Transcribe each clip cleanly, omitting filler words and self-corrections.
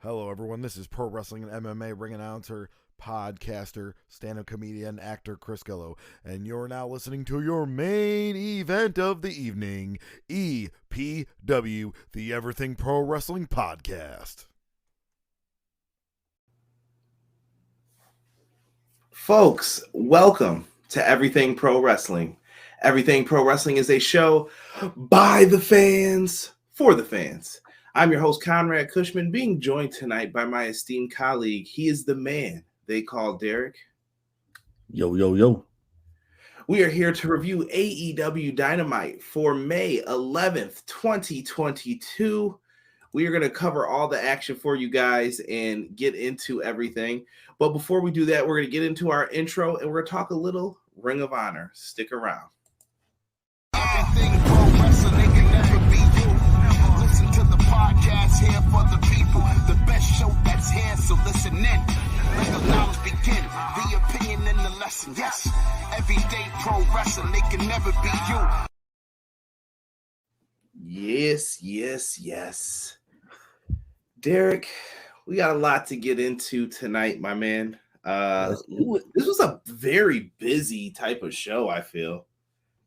Hello, everyone. This is pro wrestling and MMA ring announcer, podcaster, stand-up comedian, actor Chris Gello, and you're now listening to your main event of the evening, EPW, the Everything Pro Wrestling Podcast. Folks, welcome to Everything Pro Wrestling. Everything Pro Wrestling is a show by the fans, for the fans. I'm your host, Conrad Cushman, being joined tonight by my esteemed colleague. He is the man they call Derek. Yo, yo, yo. We are here to review AEW Dynamite for May 11th, 2022. We are going to cover all the action for you guys and get into everything. But before we do that, we're going to get into our intro and we're going to talk a little Ring of Honor. Stick around. Everything pro wrestling, they can never be you. Listen to the podcast here for the people. The best show that's here, so listen in. Let the knowledge begin. The opinion and the lesson. Yes, everyday pro wrestling, they can never be you. Yes. Derek, we got a lot to get into tonight, my man. This was a very busy type of show, I feel.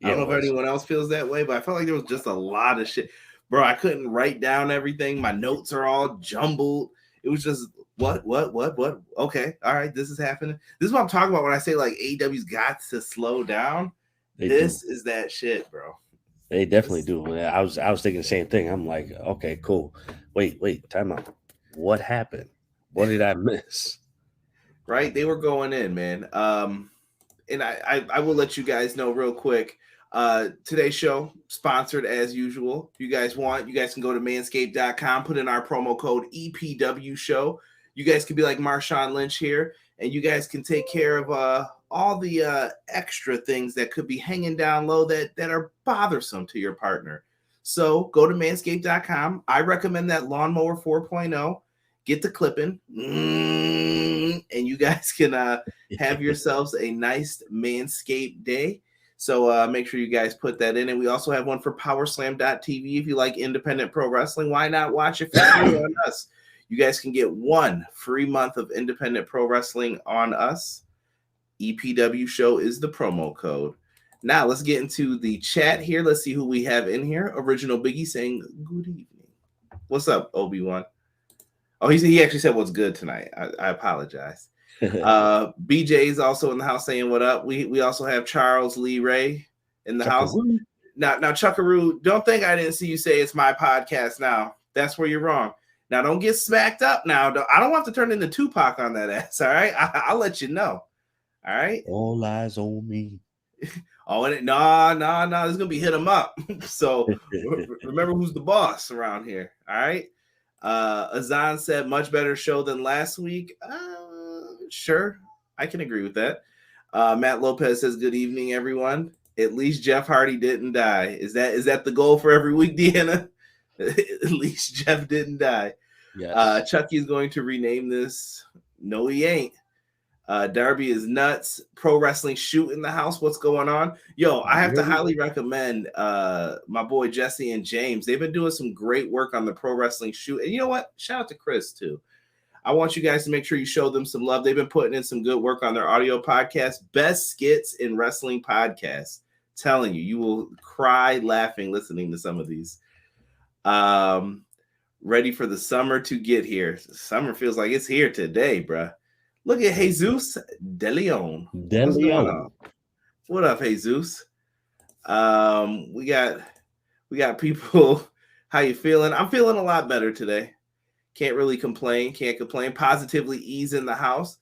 I don't know if anyone else feels that way, but I felt like there was just a lot of shit. Bro, I couldn't write down everything. My notes are all jumbled. It was just, what? Okay, all right, this is happening. This is what I'm talking about when I say, like, AEW's got to slow down. This is that shit, bro. They definitely do. I was thinking the same thing. I'm like, okay, cool. Wait, time out. What happened? What did I miss? Right? They were going in, man. And I will let you guys know real quick. Today's show sponsored as usual. If you guys want, you guys can go to manscaped.com, put in our promo code EPW show. You guys can be like Marshawn Lynch here, and you guys can take care of all the extra things that could be hanging down low that are bothersome to your partner. So go to manscaped.com. I recommend that Lawnmower 4.0. Get the clipping, and you guys can have yourselves a nice Manscaped day. So make sure you guys put that in. And we also have one for powerslam.tv. If you like independent pro wrestling, why not watch it for free on us? You guys can get 1 free month of independent pro wrestling on us. EPW show is the promo code. Now let's get into the chat here. Let's see who we have in here. Original Biggie saying good evening. What's up, Obi-Wan? Oh, he actually said what's good tonight. I apologize. BJ is also in the house saying what up. We also have Charles Lee Ray in the house. Now, Chuckaroo, don't think I didn't see you say it's my podcast now. That's where you're wrong. Now, don't get smacked up now. I don't want to turn into Tupac on that ass, all right? I'll let you know. All right? All eyes on me. Oh, and no, it's going to be hit him up. So remember who's the boss around here, all right? Azan said much better show than last week. Sure, I can agree with that. Matt Lopez says good evening, everyone. At least Jeff Hardy didn't die. Is that the goal for every week, Deanna? At least Jeff didn't die. Yes. Chucky is going to rename this. No, he ain't. Darby is nuts. Pro wrestling shoot in the house. What's going on? Yo, I have to highly recommend my boy Jesse and James. They've been doing some great work on the pro wrestling shoot. And you know what? Shout out to Chris too. I want you guys to make sure you show them some love. They've been putting in some good work on their audio podcast. Best skits in wrestling podcasts. Telling you will cry laughing listening to some of these. Ready for the summer to get here. Summer feels like it's here today, bruh. Look at Jesus De Leon. What's going on? What up, Jesus? We got people. How you feeling? I'm feeling a lot better today. Can't really complain. Can't complain. Positively ease in the house.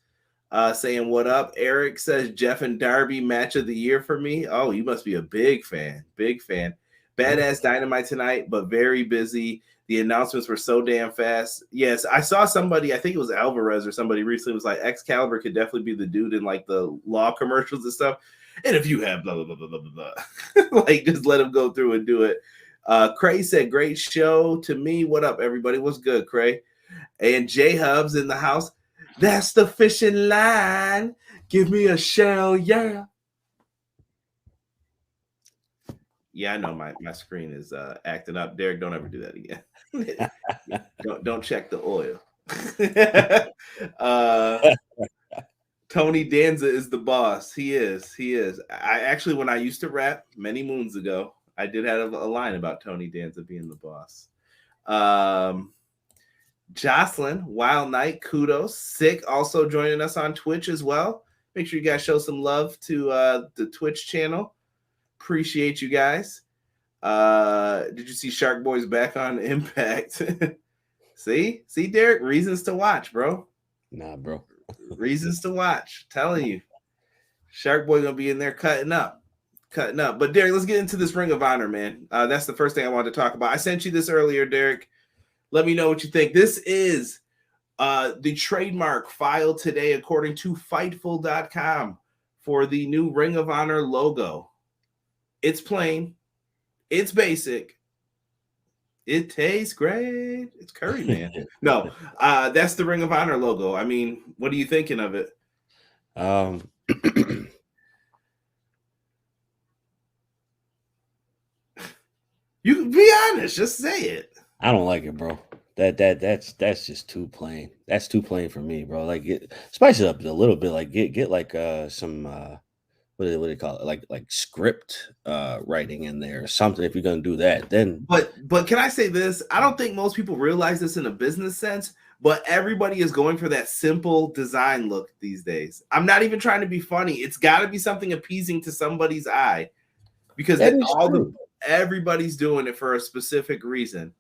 Saying what up. Eric says Jeff and Darby match of the year for me. Oh, you must be a big fan. Big fan. Badass Dynamite tonight, but very busy. The announcements were so damn fast. Yes, I saw somebody, I think it was Alvarez or somebody recently was like, Excalibur could definitely be the dude in like the law commercials and stuff. And if you have blah, blah, blah, blah, blah, blah, like just let him go through and do it. Cray said, great show to me. What up, everybody? What's good, Cray? And J Hubs in the house. That's the fishing line. Give me a shell, yeah. Yeah, I know my screen is acting up. Derek, don't ever do that again. don't check the oil. Tony Danza is the boss. He is. I actually, when I used to rap many moons ago, I did have a line about Tony Danza being the boss. Jocelyn, Wild Night, kudos. Sick also joining us on Twitch as well. Make sure you guys show some love to the Twitch channel. Appreciate you guys. Did you see Shark Boys back on Impact? See, Derek, reasons to watch, bro. Nah, bro. Reasons to watch. Telling you, Shark Boy gonna be in there cutting up. But Derek, let's get into this Ring of Honor, man. That's the first thing I wanted to talk about. I sent you this earlier, Derek. Let me know what you think. This is the trademark filed today, according to Fightful.com, for the new Ring of Honor logo. It's plain. It's basic. It tastes great. It's curry, man. No, that's the Ring of Honor logo. I mean, what are you thinking of it? You can be honest. Just say it. I don't like it, bro. That's just too plain. That's too plain for me, bro. Like, spice it up a little bit. Like, get like some what do they call it? Like script writing in there or something. If you're gonna do that, then. But can I say this? I don't think most people realize this in a business sense. But everybody is going for that simple design look these days. I'm not even trying to be funny. It's got to be something appeasing to somebody's eye, because everybody's doing it for a specific reason.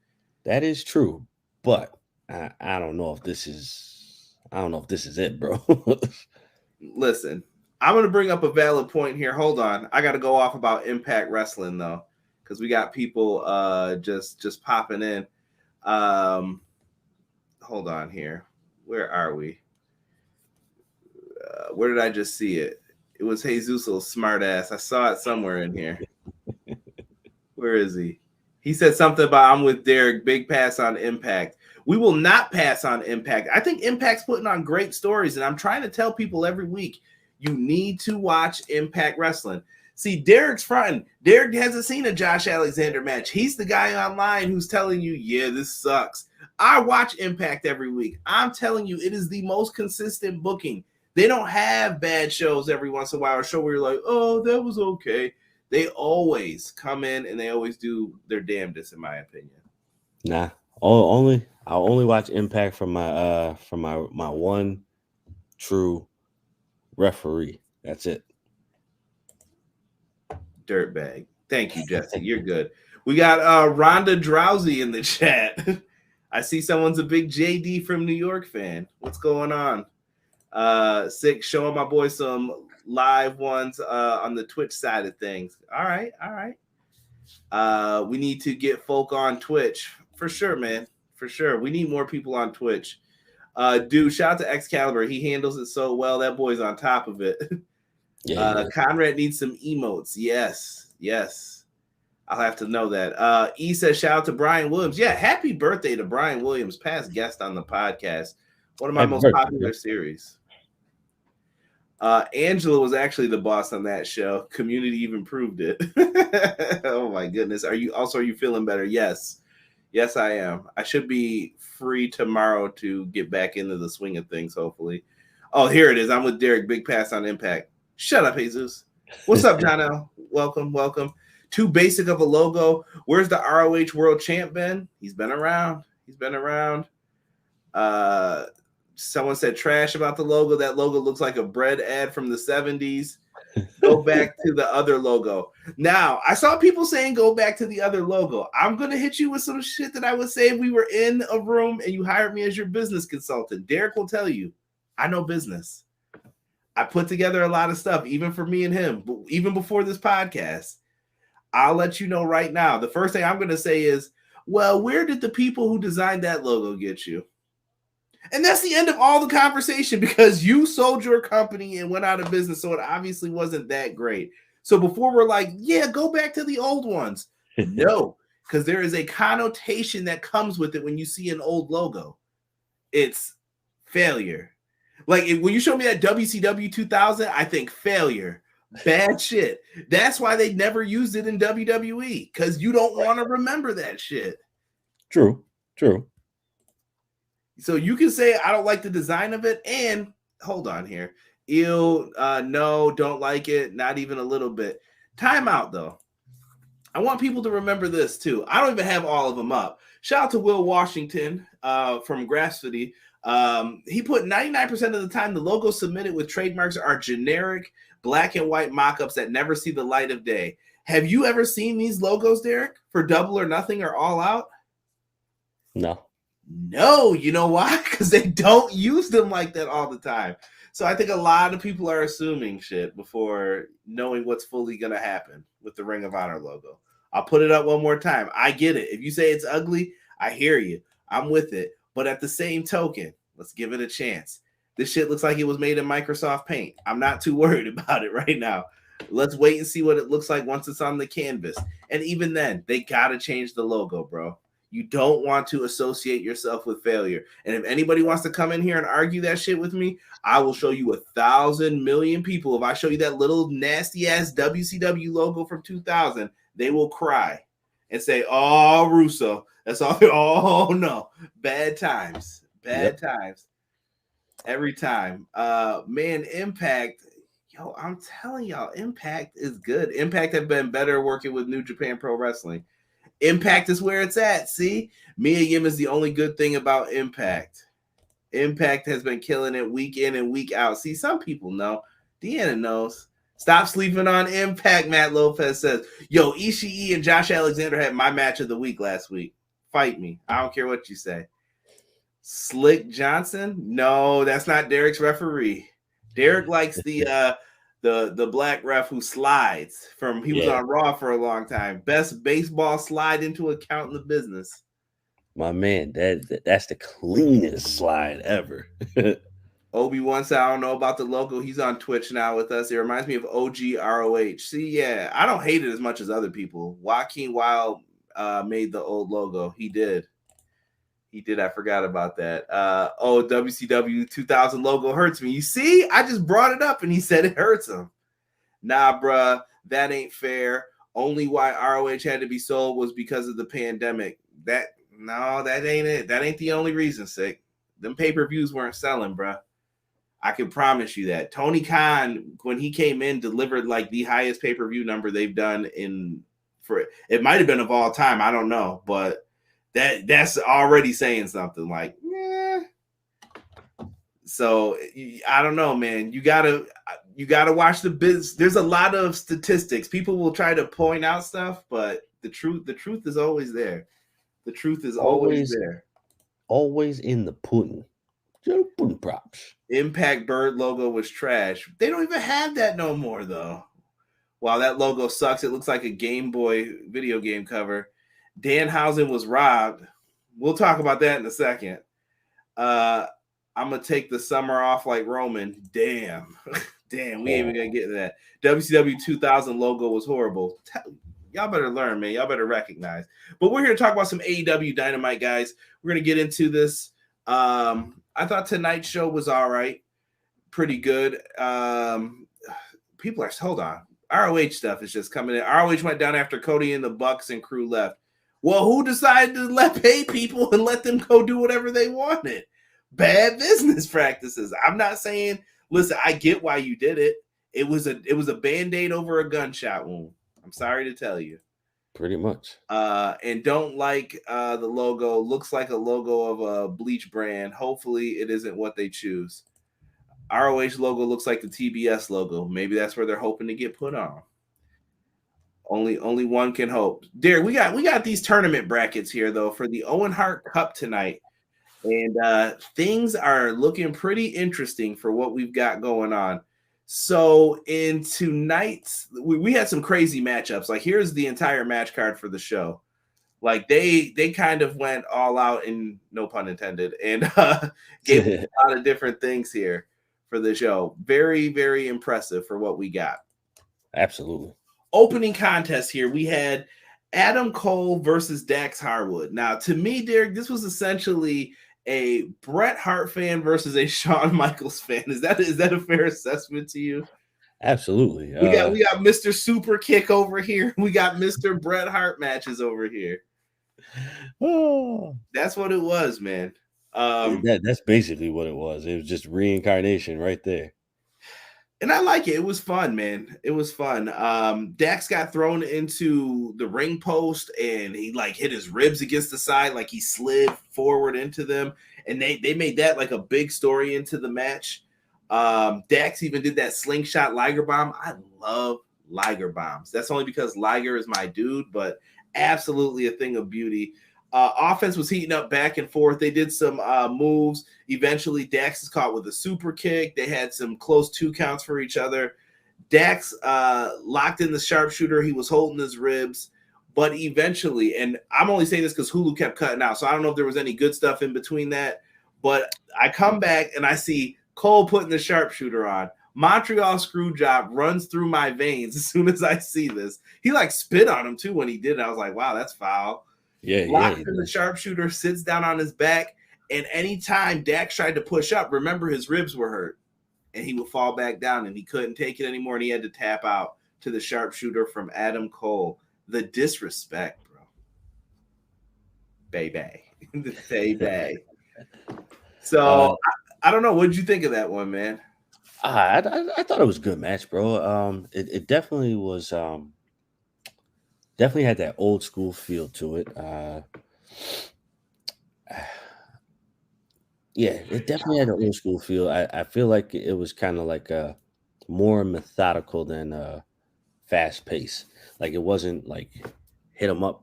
That is true, but I don't know if this is. I don't know if this is it, bro. Listen, I'm going to bring up a valid point here. Hold on, I got to go off about Impact Wrestling though, because we got people just popping in. Hold on here. Where are we? Where did I just see it? It was Jesus, little smart ass. I saw it somewhere in here. Where is he? He said something about I'm with Derek. Big pass on Impact. We will not pass on Impact. I think Impact's putting on great stories, and I'm trying to tell people every week, you need to watch Impact Wrestling. See, Derek's fronting. Derek hasn't seen a Josh Alexander match. He's the guy online who's telling you, yeah, this sucks. I watch Impact every week. I'm telling you, it is the most consistent booking. They don't have bad shows every once in a while, or a show where you're like, oh, that was okay. They always come in and they always do their damnedest, in my opinion. Nah, I'll only watch Impact from my one true referee. That's it. Dirtbag. Thank you, Jesse. You're good. We got Rhonda Drowsy in the chat. I see someone's a big JD from New York fan. What's going on? Sick, showing my boy some live ones on the Twitch side of things. All right. We need to get folk on Twitch for sure, man. For sure. We need more people on Twitch. Dude, shout out to Excalibur. He handles it so well. That boy's on top of it. Yeah. Conrad needs some emotes. Yes. I'll have to know that. E says, shout out to Brian Williams. Yeah, happy birthday to Brian Williams, past guest on the podcast. One of my most popular series. Angela was actually the boss on that show. Community even proved it. Oh my goodness. Are you feeling better? Yes, I am. I should be free tomorrow to get back into the swing of things, hopefully. Oh, here it is. I'm with Derek. Big pass on Impact. Shut up, Jesus. What's up, John L? Welcome. Too basic of a logo. Where's the ROH World Champ been? He's been around. Someone said trash about the logo. That logo looks like a bread ad from the 70s. Go back to the other logo. Now, I saw people saying go back to the other logo. I'm going to hit you with some shit that I would say if we were in a room and you hired me as your business consultant. Derek will tell you, I know business. I put together a lot of stuff, even for me and him, even before this podcast. I'll let you know right now. The first thing I'm going to say is, well, where did the people who designed that logo get you? And that's the end of all the conversation, because you sold your company and went out of business, so it obviously wasn't that great. So before we're like, yeah, go back to the old ones. No, because there is a connotation that comes with it when you see an old logo. It's failure. Like when you show me that WCW 2000, I think failure. Bad shit. That's why they never used it in WWE, because you don't want to remember that shit. True. So you can say I don't like the design of it, and hold on here. Ew, no, don't like it, not even a little bit. Time out though. I want people to remember this too. I don't even have all of them up. Shout out to Will Washington from Grassfitty. He put 99% of the time the logos submitted with trademarks are generic black and white mock-ups that never see the light of day. Have you ever seen these logos, Derek, for Double or Nothing or All Out? No. No, you know why? Because they don't use them like that all the time. So I think a lot of people are assuming shit before knowing what's fully going to happen with the Ring of Honor logo. I'll put it up one more time. I get it. If you say it's ugly, I hear you. I'm with it. But at the same token, let's give it a chance. This shit looks like it was made in Microsoft Paint. I'm not too worried about it right now. Let's wait and see what it looks like once it's on the canvas. And even then, they got to change the logo, bro. You don't want to associate yourself with failure. And if anybody wants to come in here and argue that shit with me, I will show you 1,000 million people. If I show you that little nasty ass WCW logo from 2000, they will cry and say, "Oh, Russo, that's all." Oh no, bad times, bad times, every time. Man, Impact. Yo, I'm telling y'all, Impact is good. Impact have been better working with New Japan Pro Wrestling. Impact is where it's at. See, Mia Yim is the only good thing about Impact. Impact has been killing it week in and week out. See, some people know. Deanna knows. Stop sleeping on Impact, Matt Lopez says. Yo, Ishii and Josh Alexander had my match of the week last week. Fight me. I don't care what you say. Slick Johnson? No, that's not Derek's referee. Derek likes the black ref who slides from he was on Raw for a long time. Best baseball slide into account in the business. My man, that's the cleanest slide ever. Obi-Wan said, I don't know about the logo. He's on Twitch now with us. It reminds me of OG ROH. See, yeah, I don't hate it as much as other people. Joaquin Wild made the old logo. He did. I forgot about that. WCW 2000 logo hurts me. You see, I just brought it up and he said it hurts him. Nah, bruh, that ain't fair. Only why ROH had to be sold was because of the pandemic. That ain't it. That ain't the only reason, sick. Them pay-per-views weren't selling, bruh. I can promise you that. Tony Khan, when he came in, delivered like the highest pay-per-view number they've done it might have been of all time. I don't know, but that's already saying something like, yeah. So I don't know, man. You gotta watch the biz. There's a lot of statistics. People will try to point out stuff, but the truth is always there. The truth is always there. Always in the pudding. Pudding props. Impact Bird logo was trash. They don't even have that no more, though. Wow, that logo sucks. It looks like a Game Boy video game cover. Danhausen was robbed. We'll talk about that in a second. I'm going to take the summer off like Roman. Damn, we ain't even going to get to that. WCW 2000 logo was horrible. Y'all better learn, man. Y'all better recognize. But we're here to talk about some AEW Dynamite, guys. We're going to get into this. I thought tonight's show was all right. Pretty good. People are, hold on. ROH stuff is just coming in. ROH went down after Cody and the Bucks and crew left. Well, who decided to pay people and let them go do whatever they wanted? Bad business practices. I'm not saying, listen, I get why you did it. It was a Band-Aid over a gunshot wound. I'm sorry to tell you. Pretty much. And don't like the logo. Looks like a logo of a bleach brand. Hopefully it isn't what they choose. ROH logo looks like the TBS logo. Maybe that's where they're hoping to get put on. Only one can hope. Derek, we got these tournament brackets here though for the Owen Hart Cup tonight. And things are looking pretty interesting for what we've got going on. So in tonight's, we had some crazy matchups. Like here's the entire match card for the show. Like they kind of went all out, and no pun intended, and gave a lot of different things here for the show. Very, very impressive for what we got. Absolutely. Opening contest here, we had Adam Cole versus Dax Harwood. Now, to me, Derek, this was essentially a Bret Hart fan versus a Shawn Michaels fan. Is that a fair assessment to you? Absolutely. We got Mr. Super Kick over here. We got Mr. Bret Hart matches over here. Oh. That's what it was, man. That's basically what it was. It was just reincarnation right there. And I like it. It was fun, man. It was fun. Dax got thrown into the ring post and he like hit his ribs against the side, like he slid forward into them. And they made that like a big story into the match. Dax even did that slingshot Liger bomb. I love Liger bombs. That's only because Liger is my dude, but absolutely a thing of beauty. Offense was heating up back and forth. They did some moves. Eventually, Dax is caught with a super kick. They had some close 2 counts for each other. Dax locked in the sharpshooter. He was holding his ribs. But eventually, and I'm only saying this because Hulu kept cutting out, so I don't know if there was any good stuff in between that. But I come back and I see Cole putting the sharpshooter on. Montreal Screwjob runs through my veins as soon as I see this. He like spit on him too when he did it. I was like, wow, that's foul. Locked in the sharpshooter, sits down on his back, and anytime Dax tried to push up, remember his ribs were hurt, and he would fall back down, and he couldn't take it anymore, and he had to tap out to the sharpshooter from Adam Cole. The disrespect, bro. Baby. Baby. So, I don't know. What did you think of that one, man? I thought it was a good match, bro. It definitely was... definitely had that old school feel to it. Yeah, it definitely had an old school feel. I feel like it was kind of like more methodical than fast pace. Like it wasn't like hit them up,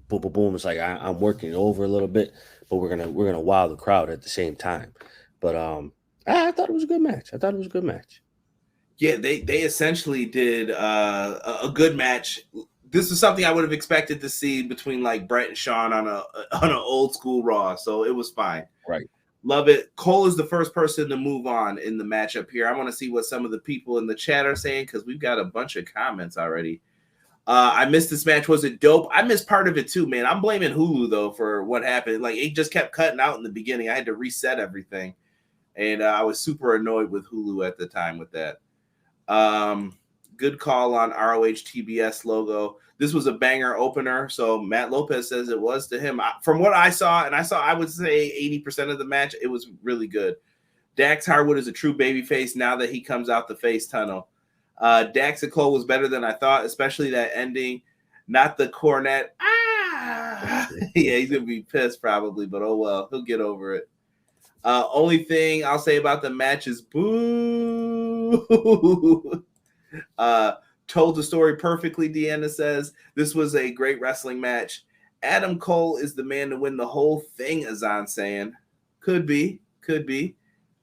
boom, boom, boom. It's like I'm working over a little bit, but we're gonna wow the crowd at the same time. But I thought it was a good match. Yeah, they essentially did a good match. This is something I would have expected to see between like Brett and Sean on an old school Raw, so it was fine. Right. Love it. Cole is the first person to move on in the matchup here. I want to see what some of the people in the chat are saying because we've got a bunch of comments already. I missed this match. Was it dope? I missed part of it too, man. I'm blaming Hulu though for what happened. Like it just kept cutting out in the beginning. I had to reset everything, and I was super annoyed with Hulu at the time with that. Good call on ROH TBS logo. This was a banger opener. So Matt Lopez says it was to him. From what I saw, I would say 80% of the match, it was really good. Dax Harwood is a true babyface now that he comes out the face tunnel. Dax and Cole was better than I thought, especially that ending. Not the cornet. Yeah, he's going to be pissed probably, but oh well. He'll get over it. Only thing I'll say about the match is boo. Told the story perfectly, Deanna says. This was a great wrestling match. Adam Cole is the man to win the whole thing, Azan saying. Could be.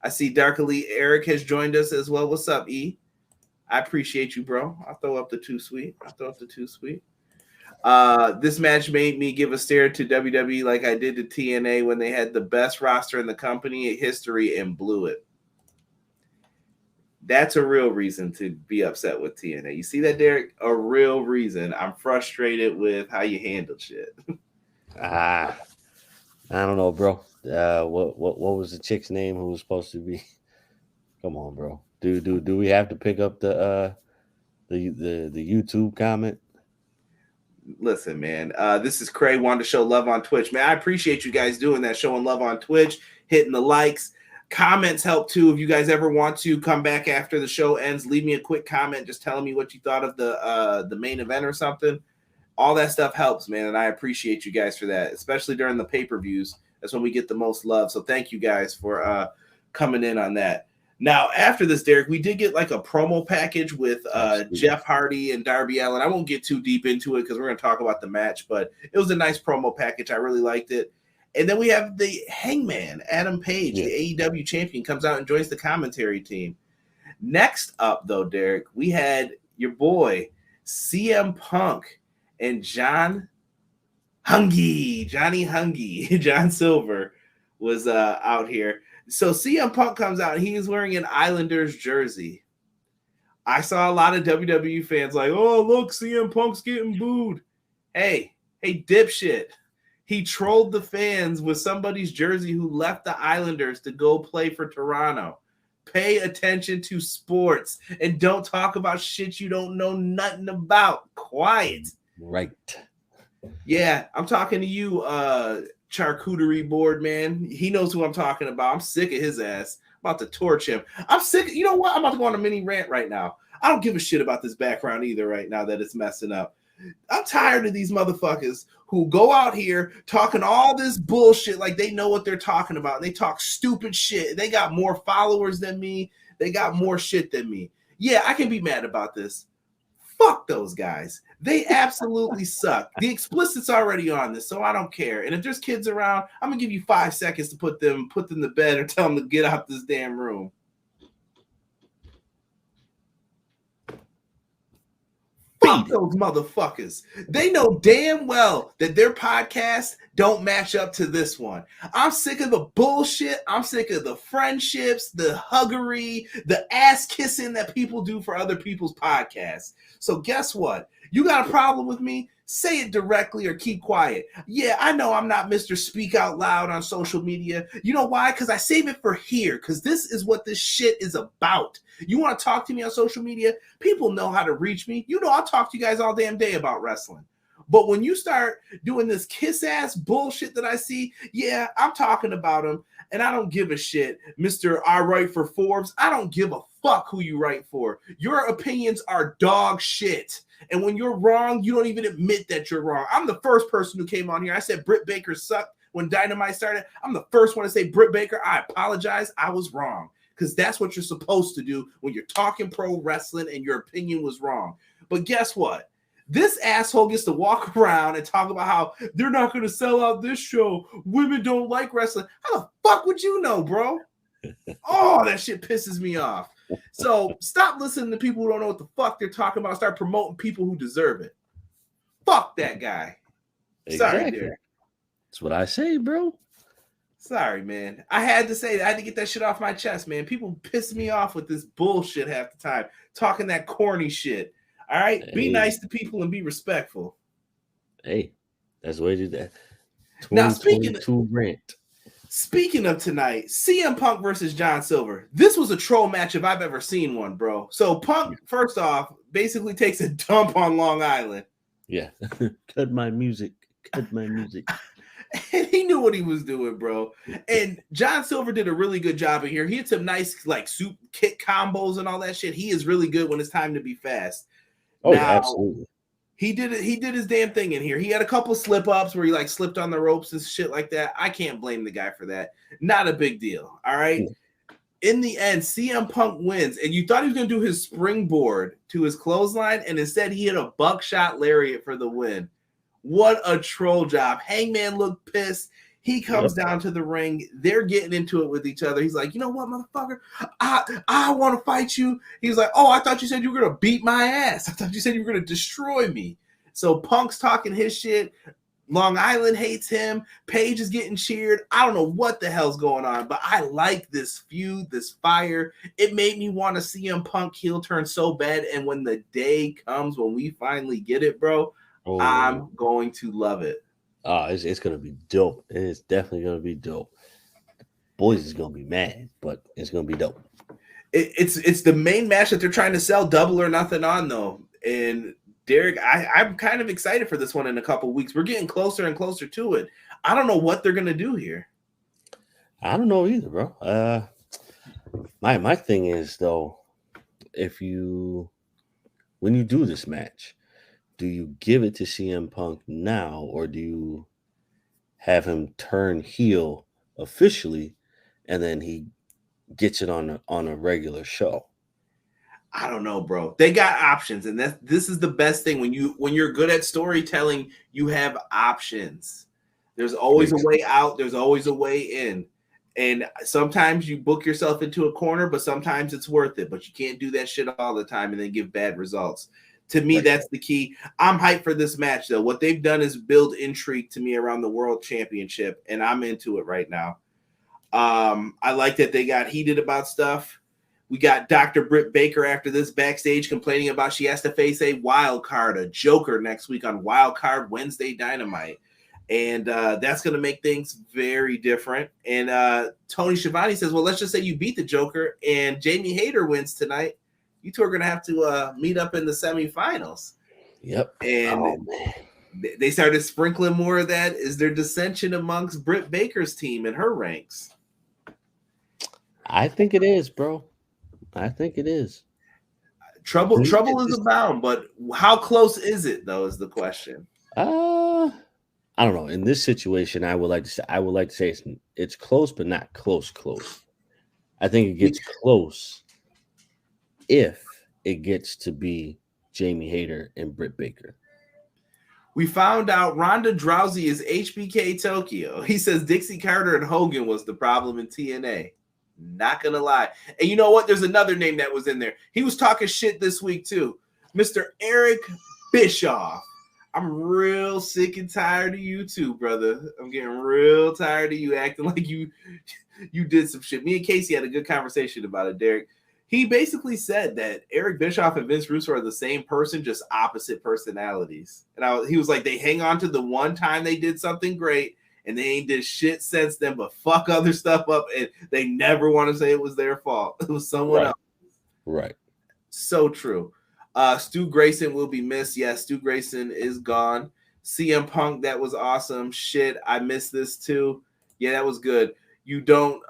I see Dark Elite Eric has joined us as well. What's up, E? I appreciate you, bro. I'll throw up the too sweet. This match made me give a stare to WWE like I did to TNA when they had the best roster in the company history and blew it. That's a real reason to be upset with TNA. You see that, Derek? A real reason. I'm frustrated with how you handled shit. I don't know, bro. What was the chick's name who was supposed to be? Come on, bro. Do we have to pick up the YouTube comment? Listen, man. This is Cray. Wanted to show love on Twitch, man. I appreciate you guys doing that, showing love on Twitch, hitting the likes. Comments help too. If you guys ever want to come back after the show ends, leave me a quick comment just telling me what you thought of the main event or something. All that stuff helps, man, and I appreciate you guys for that, especially during the pay-per-views. That's when we get the most love. So thank you guys for coming in on that. Now, after this, Derek, we did get like a promo package with Jeff Hardy and Darby Allin. I won't get too deep into it because we're going to talk about the match, but it was a nice promo package. I really liked it. And then we have the Hangman, Adam Page, the AEW champion, comes out and joins the commentary team. Next up, though, Derek, we had your boy, CM Punk and Johnny Hungy, John Silver was out here. So CM Punk comes out, and he is wearing an Islanders jersey. I saw a lot of WWE fans like, oh, look, CM Punk's getting booed. Hey, dipshit. He trolled the fans with somebody's jersey who left the Islanders to go play for Toronto. Pay attention to sports and don't talk about shit you don't know nothing about. Quiet. Right. Yeah, I'm talking to you, charcuterie board, man. He knows who I'm talking about. I'm sick of his ass. I'm about to torch him. I'm sick. You know what? I'm about to go on a mini rant right now. I don't give a shit about this background either right now that it's messing up. I'm tired of these motherfuckers who go out here talking all this bullshit like they know what they're talking about. And they talk stupid shit. They got more followers than me. They got more shit than me. Yeah, I can be mad about this. Fuck those guys. They absolutely suck. The explicit's already on this, so I don't care. And if there's kids around, I'm gonna give you 5 seconds to put them to bed or tell them to get out this damn room. Fuck those motherfuckers. They know damn well that their podcasts don't match up to this one. I'm sick of the bullshit. I'm sick of the friendships, the huggery, the ass kissing that people do for other people's podcasts. So guess what? You got a problem with me? Say it directly or keep quiet. Yeah, I know I'm not Mr. Speak Out Loud on social media. You know why? Because I save it for here, because this is what this shit is about. You want to talk to me on social media? People know how to reach me. You know I'll talk to you guys all damn day about wrestling. But when you start doing this kiss-ass bullshit that I see, yeah, I'm talking about them, and I don't give a shit. Mr. I write for Forbes, I don't give a fuck who you write for. Your opinions are dog shit. And when you're wrong, you don't even admit that you're wrong. I'm the first person who came on here. I said Britt Baker sucked when Dynamite started. I'm the first one to say Britt Baker, I apologize. I was wrong. Because that's what you're supposed to do when you're talking pro wrestling and your opinion was wrong. But guess what? This asshole gets to walk around and talk about how they're not going to sell out this show. Women don't like wrestling. How the fuck would you know, bro? Oh, that shit pisses me off. So stop listening to people who don't know what the fuck they're talking about. Start promoting people who deserve it. Fuck that guy. Exactly. Sorry, Derek. That's what I say, bro. Sorry, man. I had to say that. I had to get that shit off my chest, man. People piss me off with this bullshit half the time. Talking that corny shit. All right? Hey. Be nice to people and be respectful. Hey, that's the way to do that. Now, speaking of tonight, CM Punk versus John Silver. This was a troll match if I've ever seen one, bro. So Punk, first off, basically takes a dump on Long Island. Yeah. Cut my music. Cut my music. And he knew what he was doing, bro. And John Silver did a really good job in here. He had some nice like soup kick combos and all that shit. He is really good when it's time to be fast. Oh, now, absolutely. He did it. He did his damn thing in here. He had a couple slip ups where he like slipped on the ropes and shit like that. I can't blame the guy for that. Not a big deal. All right. In the end, CM Punk wins, and you thought he was going to do his springboard to his clothesline, and instead he hit a buckshot lariat for the win. What a troll job. Hangman looked pissed. He comes down to the ring. They're getting into it with each other. He's like, you know what, motherfucker? I want to fight you. He's like, oh, I thought you said you were going to beat my ass. I thought you said you were going to destroy me. So Punk's talking his shit. Long Island hates him. Paige is getting cheered. I don't know what the hell's going on, but I like this feud, this fire. It made me want to see CM Punk heel turn so bad. And when the day comes when we finally get it, bro, I'm going to love it. Oh, it's going to be dope. It is definitely going to be dope. Boys is going to be mad, but it's going to be dope. It's the main match that they're trying to sell Double or Nothing on, though. And Derek, I'm kind of excited for this one in a couple weeks. We're getting closer and closer to it. I don't know what they're going to do here. I don't know either, bro. My thing is, though, when you do this match, do you give it to CM Punk now, or do you have him turn heel officially, and then he gets it on a regular show? I don't know, bro. They got options, and this is the best thing when you're good at storytelling. You have options. There's always a way out. There's always a way in, and sometimes you book yourself into a corner, but sometimes it's worth it. But you can't do that shit all the time and then give bad results. To me, that's the key. I'm hyped for this match, though. What they've done is build intrigue to me around the World Championship, and I'm into it right now. I like that they got heated about stuff. We got Dr. Britt Baker after this backstage complaining about she has to face a wild card, a Joker next week on Wild Card Wednesday Dynamite. And that's going to make things very different. And Tony Schiavone says, well, let's just say you beat the Joker and Jamie Hayter wins tonight. You two are going to have to meet up in the semifinals. Yep. And They started sprinkling more of that. Is there dissension amongst Britt Baker's team and her ranks? I think it is, bro. I think it is. Trouble is abound, but how close is it though? Is the question. I don't know. In this situation, I would like to say it's close, but not close. I think it gets close if it gets to be Jamie Hayter and Britt Baker. We found out Ronda Rousey is HBK Tokyo. He says Dixie Carter and Hogan was the problem in TNA. Not gonna lie. And you know what? There's another name that was in there. He was talking shit this week too. Mr. Eric Bischoff. I'm real sick and tired of you too, brother. I'm getting real tired of you acting like you did some shit. Me and Casey had a good conversation about it, Derek. He basically said that Eric Bischoff and Vince Russo are the same person, just opposite personalities. And he was like, they hang on to the one time they did something great, and they ain't did shit since then, but fuck other stuff up, and they never want to say it was their fault. It was someone else. Right. So true. Stu Grayson will be missed. Yes, Stu Grayson is gone. CM Punk, that was awesome. Shit, I missed this too. Yeah, that was good. You don't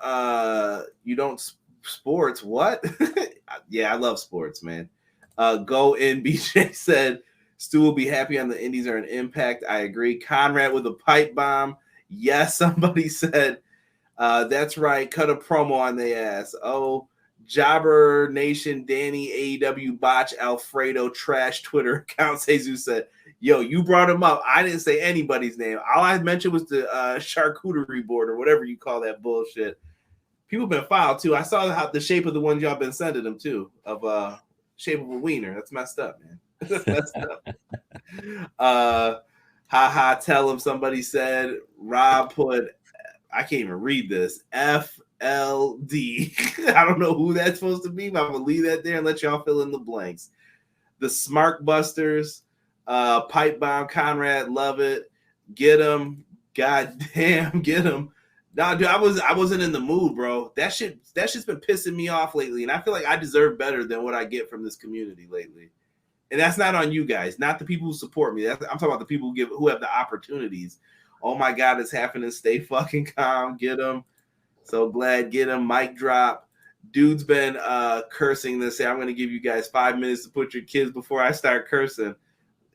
sports, what? Yeah, I love sports, man. Go in. BJ said Stu will be happy on the indies or an Impact. I agree. Conrad with a pipe bomb. Yes, somebody said that's right. Cut a promo on the ass. Oh, Jobber Nation, Danny, AEW Botch, Alfredo, Trash, Twitter account. Jesus said, yo, you brought him up. I didn't say anybody's name. All I mentioned was the charcuterie board or whatever you call that bullshit. People been filed too. I saw how the shape of the ones y'all been sending them too, of shape of a wiener. That's messed up, man. That's messed up. Tell him somebody said Rob put, I can't even read this, FLD. I don't know who that's supposed to be, but I'm gonna leave that there and let y'all fill in the blanks. The Smart Busters, Pipe Bomb, Conrad, love it. Get him. God damn, get him. No, dude, I wasn't in the mood, bro. That shit's been pissing me off lately, and I feel like I deserve better than what I get from this community lately. And that's not on you guys, not the people who support me. I'm talking about the people who have the opportunities. Oh my God, it's happening. Stay fucking calm. Get them. So glad. Get them. Mic drop. Dude's been cursing this. I'm going to give you guys 5 minutes to put your kids before I start cursing.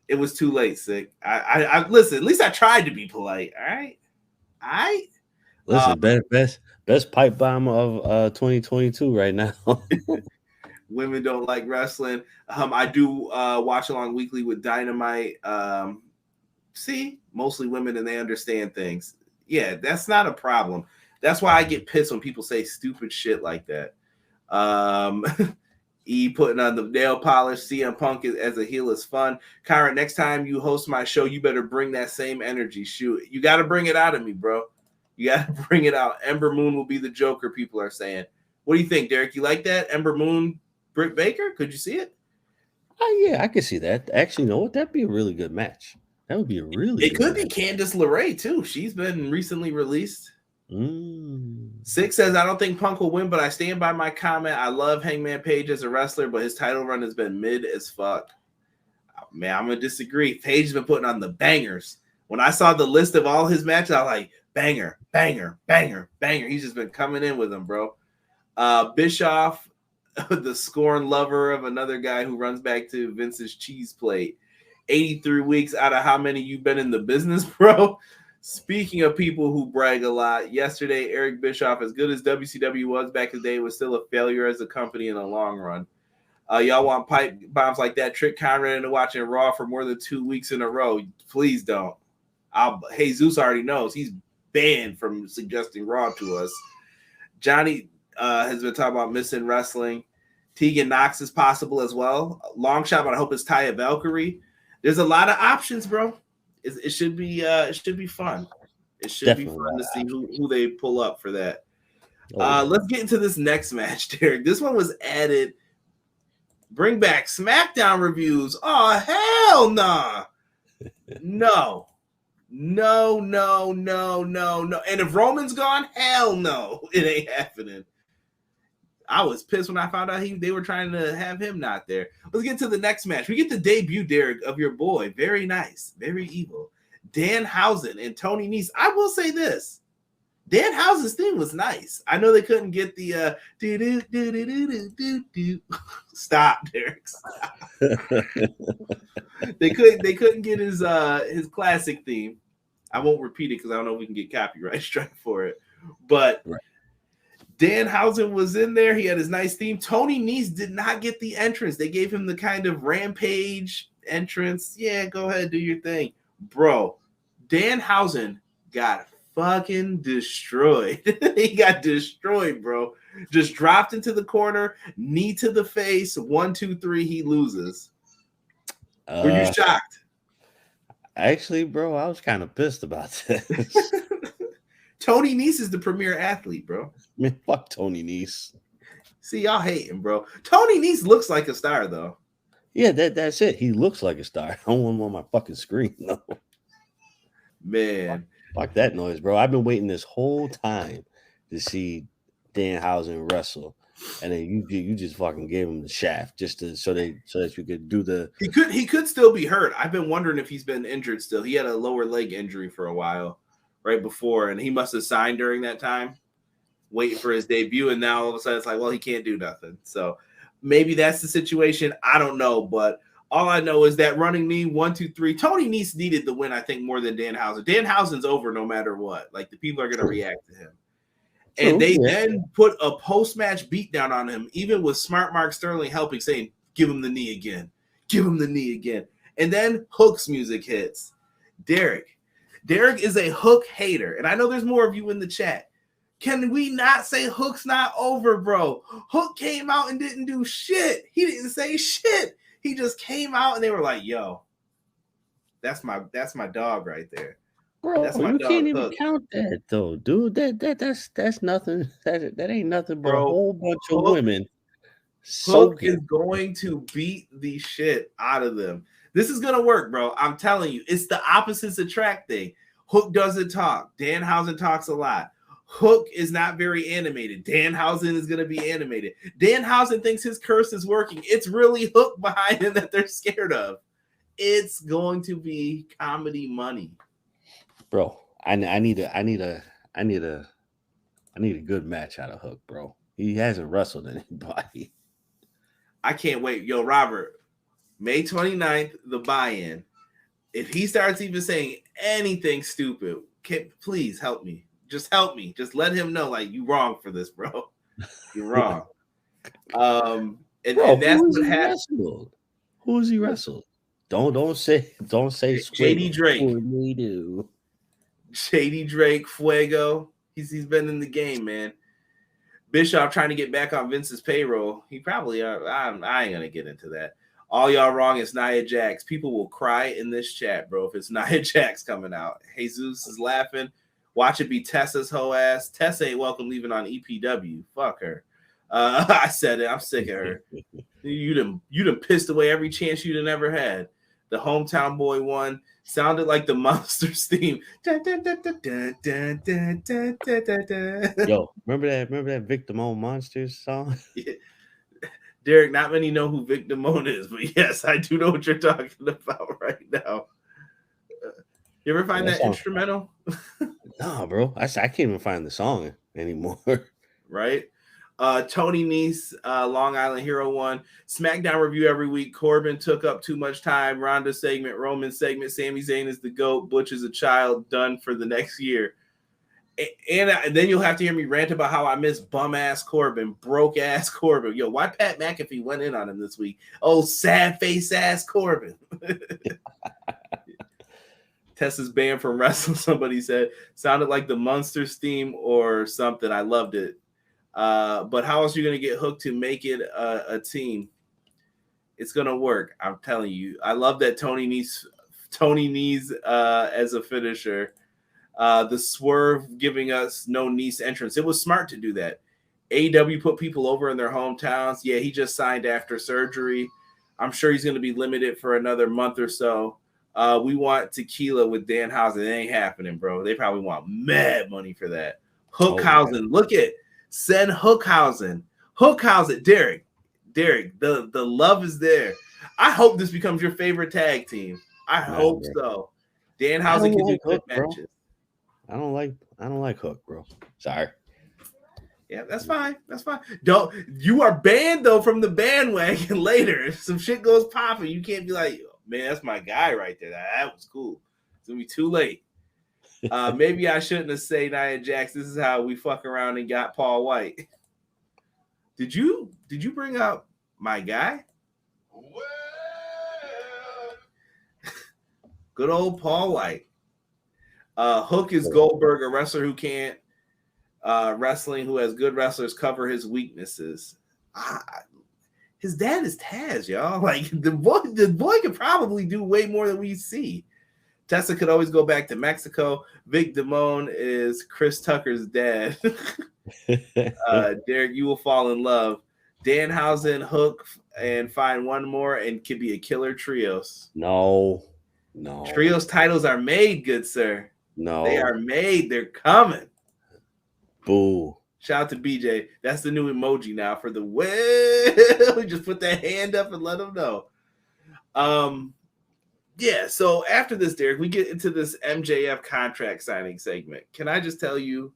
It was too late, sick. I listen. At least I tried to be polite. All right. Listen, best pipe bomb of 2022 right now. Women don't like wrestling. I do watch along weekly with Dynamite. See, mostly women and they understand things. Yeah, that's not a problem. That's why I get pissed when people say stupid shit like that. E putting on the nail polish. CM Punk as a heel is fun. Kyra, next time you host my show, you better bring that same energy. Shoot, you got to bring it out of me, bro. You got to bring it out. Ember Moon will be the Joker, people are saying. What do you think, Derek? You like that? Ember Moon, Britt Baker? Could you see it? Yeah, I could see that. Actually, you know what? That'd be a really good match. That would be a really It could be Candice LeRae, too. She's been recently released. Six says, I don't think Punk will win, but I stand by my comment. I love Hangman Page as a wrestler, but his title run has been mid as fuck. Man, I'm going to disagree. Page has been putting on the bangers. When I saw the list of all his matches, I was like, banger, banger, banger, banger. He's just been coming in with them, bro. Bischoff, the scorn lover of another guy who runs back to Vince's cheese plate. 83 weeks out of how many you've been in the business, bro? Speaking of people who brag a lot, yesterday, Eric Bischoff, as good as WCW was back in the day, was still a failure as a company in the long run. Y'all want pipe bombs like that? Trick Conrad into watching Raw for more than 2 weeks in a row. Please don't. Jesus already knows. He's banned from suggesting Raw to us. Johnny has been talking about missing wrestling. Tegan Knox is possible as well. Long shot, but I hope it's Taya Valkyrie. There's a lot of options, bro. It should be fun. It should Definitely be fun to see who they pull up for that. Let's get into this next match, Derek. This one was added. Bring back SmackDown reviews. Oh, hell nah. No. And if Roman's gone, hell no. It ain't happening. I was pissed when I found out they were trying to have him not there. Let's get to the next match. We get the debut, Derek, of your boy. Very nice, very evil. Danhausen and Toni Nese. I will say this. Danhausen's theme was nice. I know they couldn't get the stop, Derek. Stop. They couldn't get his classic theme. I won't repeat it because I don't know if we can get copyright strike for it. But right. Danhausen was in there. He had his nice theme. Toni Nese did not get the entrance. They gave him the kind of rampage entrance. Yeah, go ahead, do your thing. Bro, Danhausen got fucking destroyed. He got destroyed, bro. Just dropped into the corner, knee to the face. 1, 2, 3, he loses. Were you shocked? Actually, bro, I was kind of pissed about this. Toni Nese is the premier athlete, bro. Man, fuck Toni Nese. See, y'all hating, bro. Toni Nese looks like a star, though. Yeah, that's it. He looks like a star. I don't want him on my fucking screen, though. Man. Fuck that noise, bro. I've been waiting this whole time to see Danhausen wrestle. And then you just fucking gave him the shaft just so that you could do the. He could still be hurt. I've been wondering if he's been injured still. He had a lower leg injury for a while right before, and he must have signed during that time, waiting for his debut. And now all of a sudden it's like, well, he can't do nothing. So maybe that's the situation. I don't know, but all I know is that running knee 1, 2, 3. Toni Nese needed the win, I think, more than Danhausen. Danhausen's over no matter what. Like the people are going to react to him. And they then put a post-match beatdown on him, even with Smart Mark Sterling helping, saying, give him the knee again. Give him the knee again. And then Hook's music hits. Derek is a Hook hater. And I know there's more of you in the chat. Can we not say Hook's not over, bro? Hook came out and didn't do shit. He didn't say shit. He just came out and they were like, yo, that's my dog right there. Bro, you can't even count that though, dude. That's nothing. That ain't nothing but a whole bunch of women. Hook is going to beat the shit out of them. This is gonna work, bro. I'm telling you, it's the opposites attract thing. Hook doesn't talk. Danhausen talks a lot. Hook is not very animated. Danhausen is gonna be animated. Danhausen thinks his curse is working. It's really Hook behind him that they're scared of. It's going to be comedy money. Bro, I need a good match out of Hook, bro. He hasn't wrestled anybody. I can't wait. Yo, Robert, May 29th, the buy-in. If he starts even saying anything stupid, please help me. Just help me. Just let him know, like, you wrong for this, bro. You're wrong. And that's what happened. Who has he wrestled? Don't say JD Drake. We do. JD Drake, Fuego. He's been in the game, man. Bischoff trying to get back on Vince's payroll. He probably I ain't gonna get into that. All y'all wrong. It's Nia Jax. People will cry in this chat, bro, if it's Nia Jax coming out. Jesus is laughing. Watch it be Tessa's hoe ass. Tessa ain't welcome leaving on EPW. Fuck her. I said it. I'm sick of her. You done pissed away every chance you'd have never had. The hometown boy won. Sounded like the Monsters theme. Yo, remember that Vic Damone Monsters song? Yeah. Derek, not many know who Vic Damone is, but yes, I do know what you're talking about right now. You ever find that instrumental? Nah, bro. I can't even find the song anymore. Right? Toni Nese, Long Island Hero 1. SmackDown review every week. Corbin took up too much time. Ronda segment, Roman segment. Sami Zayn is the GOAT. Butch is a child. Done for the next year. And then you'll have to hear me rant about how I miss bum-ass Corbin, broke-ass Corbin. Yo, why Pat McAfee went in on him this week? Oh, sad-face-ass Corbin. Tessa's banned from wrestling, somebody said. Sounded like the Monsters theme or something. I loved it. But how else are you going to get Hook to make it a team? It's going to work. I'm telling you. I love that Toni Nese as a finisher. The swerve giving us no Nese entrance. It was smart to do that. AEW put people over in their hometowns. Yeah, he just signed after surgery. I'm sure he's going to be limited for another month or so. We want tequila with Danhausen. It ain't happening, bro. They probably want mad money for that. Hookhausen. Look at Send Hookhausen. Hook, how's it? Derek, the love is there. I hope this becomes your favorite tag team. I hope so. Danhausen can do quick matches. I don't like Hook, bro. Sorry. Yeah, that's fine. That's fine. You are banned though from the bandwagon later. If some shit goes popping, you can't be like, man, that's my guy right there. That was cool. It's gonna be too late. Maybe I shouldn't have said Nia Jax. This is how we fuck around and got Paul White. Did you bring up my guy? Well. Good old Paul White. Hook is Goldberg, a wrestler who can't wrestling, who has good wrestlers cover his weaknesses. His dad is Taz, y'all. Like the boy could probably do way more than we see. Tessa could always go back to Mexico. Vic Damone is Chris Tucker's dad. Derek, you will fall in love. Danhausen, Hook, and find one more and could be a killer trios. No. Trios titles are made, good sir. No. They are made. They're coming. Boo. Shout out to BJ. That's the new emoji now for the well. We just put that hand up and let them know. Yeah, so after this, Derek, we get into this MJF contract signing segment. Can I just tell you,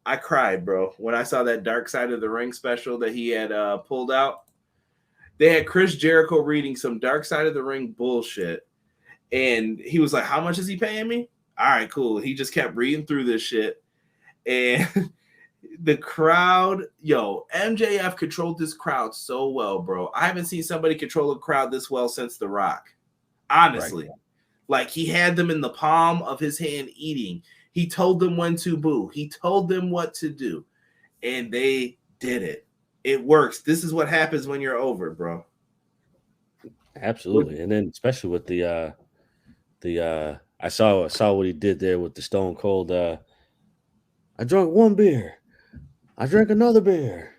I cried, bro, when I saw that Dark Side of the Ring special that he had pulled out. They had Chris Jericho reading some Dark Side of the Ring bullshit. And he was like, how much is he paying me? All right, cool. He just kept reading through this shit. And the crowd, MJF controlled this crowd so well, bro. I haven't seen somebody control a crowd this well since The Rock. Honestly. Right. Like, he had them in the palm of his hand eating. He told them when to boo. He told them what to do. And they did it. It works. This is what happens when you're over, bro. Absolutely. And then especially with the I saw what he did there with the Stone Cold. I drank one beer. I drank another beer.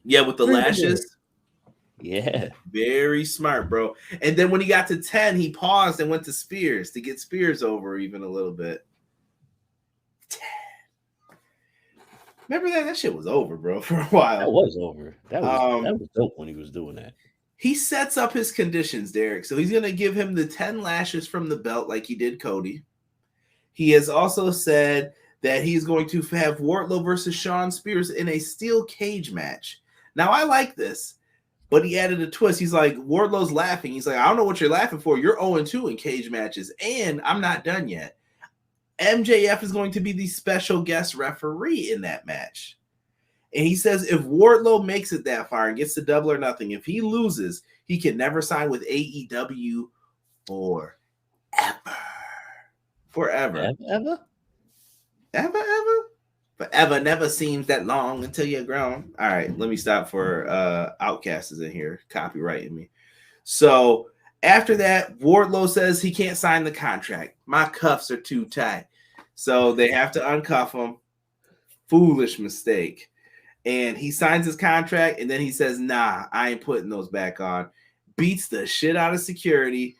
Yeah, with the lashes. Yeah. Very smart, bro. And then when he got to 10, he paused and went to Spears to get Spears over even a little bit. 10. Remember that? That shit was over, bro, for a while. That was over. That was dope when he was doing that. He sets up his conditions, Derek. So he's going to give him the 10 lashes from the belt like he did Cody. He has also said that he's going to have Wardlow versus Shawn Spears in a steel cage match. Now, I like this, but he added a twist. He's like, Wardlow's laughing. He's like, I don't know what you're laughing for. You're 0-2 in cage matches, and I'm not done yet. MJF is going to be the special guest referee in that match. And he says if Wardlow makes it that far and gets to Double or Nothing, if he loses, he can never sign with AEW forever. Forever. Ever? Forever never seems that long until you're grown. All right, let me stop for Outcast is in here copyrighting me. So after that, Wardlow says he can't sign the contract. My cuffs are too tight. So they have to uncuff him. Foolish mistake. And he signs his contract, and then he says, nah, I ain't putting those back on. Beats the shit out of security,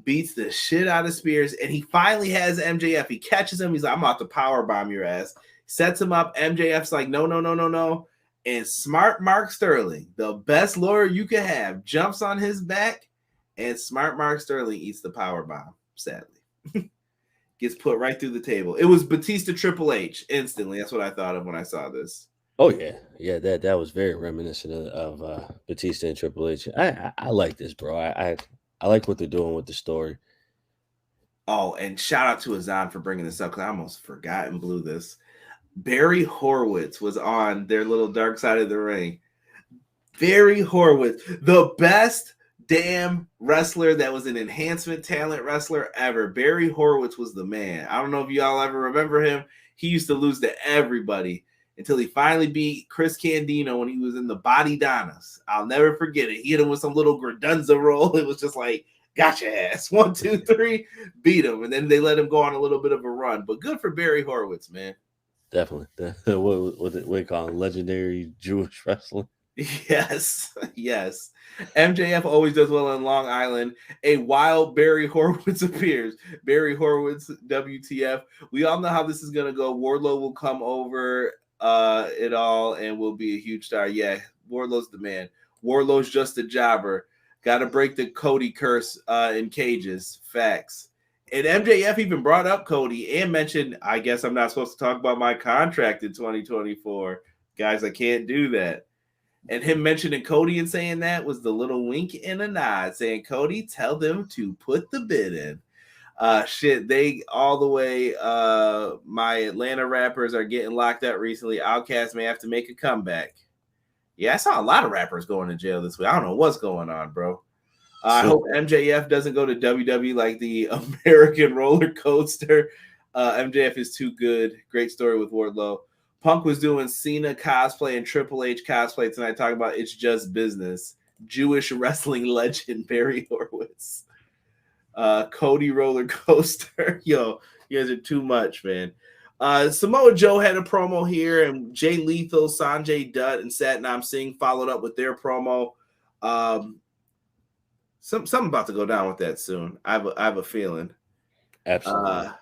beats the shit out of Spears, and he finally has MJF. He catches him. He's like, I'm about to powerbomb your ass. Sets him up. MJF's like, no. And smart Mark Sterling, the best lawyer you could have, jumps on his back, and smart Mark Sterling eats the powerbomb, sadly. Gets put right through the table. It was Batista Triple H instantly. That's what I thought of when I saw this. Oh yeah. That was very reminiscent of Batista and Triple H. I like this, bro. I like what they're doing with the story. Oh, and shout out to Azan for bringing this up because I almost forgot and blew this. Barry Horowitz was on their little Dark Side of the Ring. Barry Horowitz, the best damn wrestler that was an enhancement talent wrestler ever. Barry Horowitz was the man. I don't know if y'all ever remember him. He used to lose to everybody until he finally beat Chris Candido when he was in the Body Donnas. I'll never forget it. He hit him with some little Gradunza roll. It was just like, got your ass. 1, 2, 3, beat him. And then they let him go on a little bit of a run. But good for Barry Horowitz, man. Definitely. What do we call him? Legendary Jewish wrestling. Yes. MJF always does well on Long Island. A wild Barry Horowitz appears. Barry Horowitz, WTF. We all know how this is going to go. Wardlow will come over. it all and will be a huge star. Yeah, Wardlow's the man. Wardlow's just a jobber. Got to break the Cody curse in cages. Facts. And MJF even brought up Cody and mentioned, I guess I'm not supposed to talk about my contract in 2024. Guys, I can't do that. And him mentioning Cody and saying that was the little wink and a nod, saying, Cody, tell them to put the bid in. They all the way. My Atlanta rappers are getting locked up recently. Outkast may have to make a comeback. Yeah, I saw a lot of rappers going to jail this week. I don't know what's going on, bro. I hope MJF doesn't go to WWE like the American roller coaster. MJF is too good. Great story with Wardlow. Punk was doing Cena cosplay and Triple H cosplay tonight, talking about it's just business. Jewish wrestling legend Barry Horowitz. Cody roller coaster. Yo, you guys are too much, man. Samoa Joe had a promo here, and Jay Lethal, Sanjay Dutt, and Satnam Singh followed up with their promo. Something about to go down with that soon. I have a feeling. Absolutely.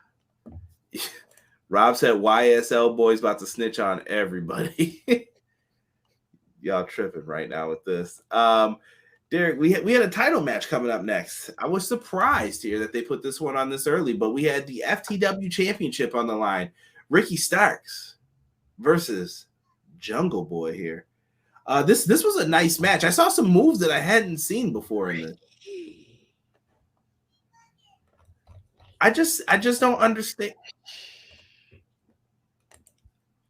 Rob said YSL boys about to snitch on everybody. Y'all tripping right now with this. Derek, we had a title match coming up next. I was surprised here that they put this one on this early, but we had the FTW Championship on the line. Ricky Starks versus Jungle Boy here. This was a nice match. I saw some moves that I hadn't seen before in this. I just don't understand.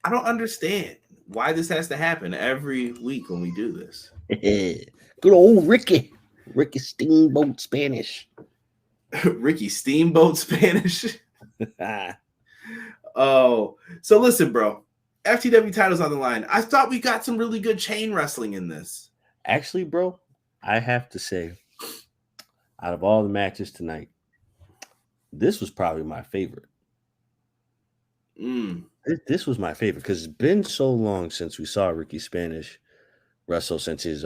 I don't understand why this has to happen every week when we do this. Good old Ricky Steamboat Spanish. Ricky Steamboat Spanish. Oh, so listen, bro. FTW titles on the line. I thought we got some really good chain wrestling in this. Actually, bro, I have to say, out of all the matches tonight, this was probably my favorite. This was my favorite because it's been so long since we saw Ricky Spanish wrestle since his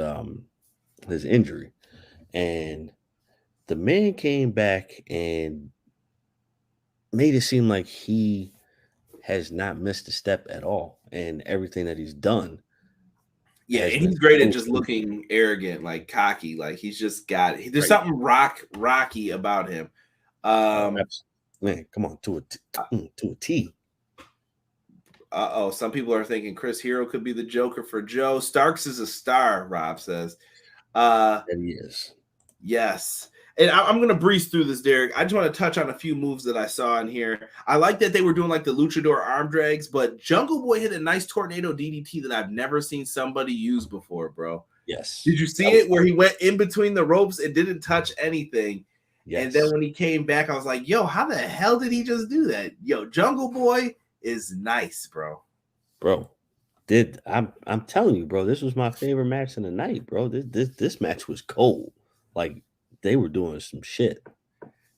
injury, and the man came back and made it seem like he has not missed a step at all, and everything that he's done. Yeah, and he's great at just looking arrogant, like cocky, like he's just got it. There's something rocky about him. Man, come on, to a T. Some people are thinking Chris Hero could be the Joker for Joe. Starks is a star, Rob says. And he is. Yes. And I'm going to breeze through this, Derek. I just want to touch on a few moves that I saw in here. I like that they were doing like the luchador arm drags, but Jungle Boy hit a nice tornado DDT that I've never seen somebody use before, bro. Yes. Did you see it where he went in between the ropes and didn't touch anything? Yes. And then when he came back, I was like, yo, how the hell did he just do that? Yo, Jungle Boy is nice, bro. I'm telling you, bro, this was my favorite match of the night, bro. This match was cold. Like, they were doing some shit.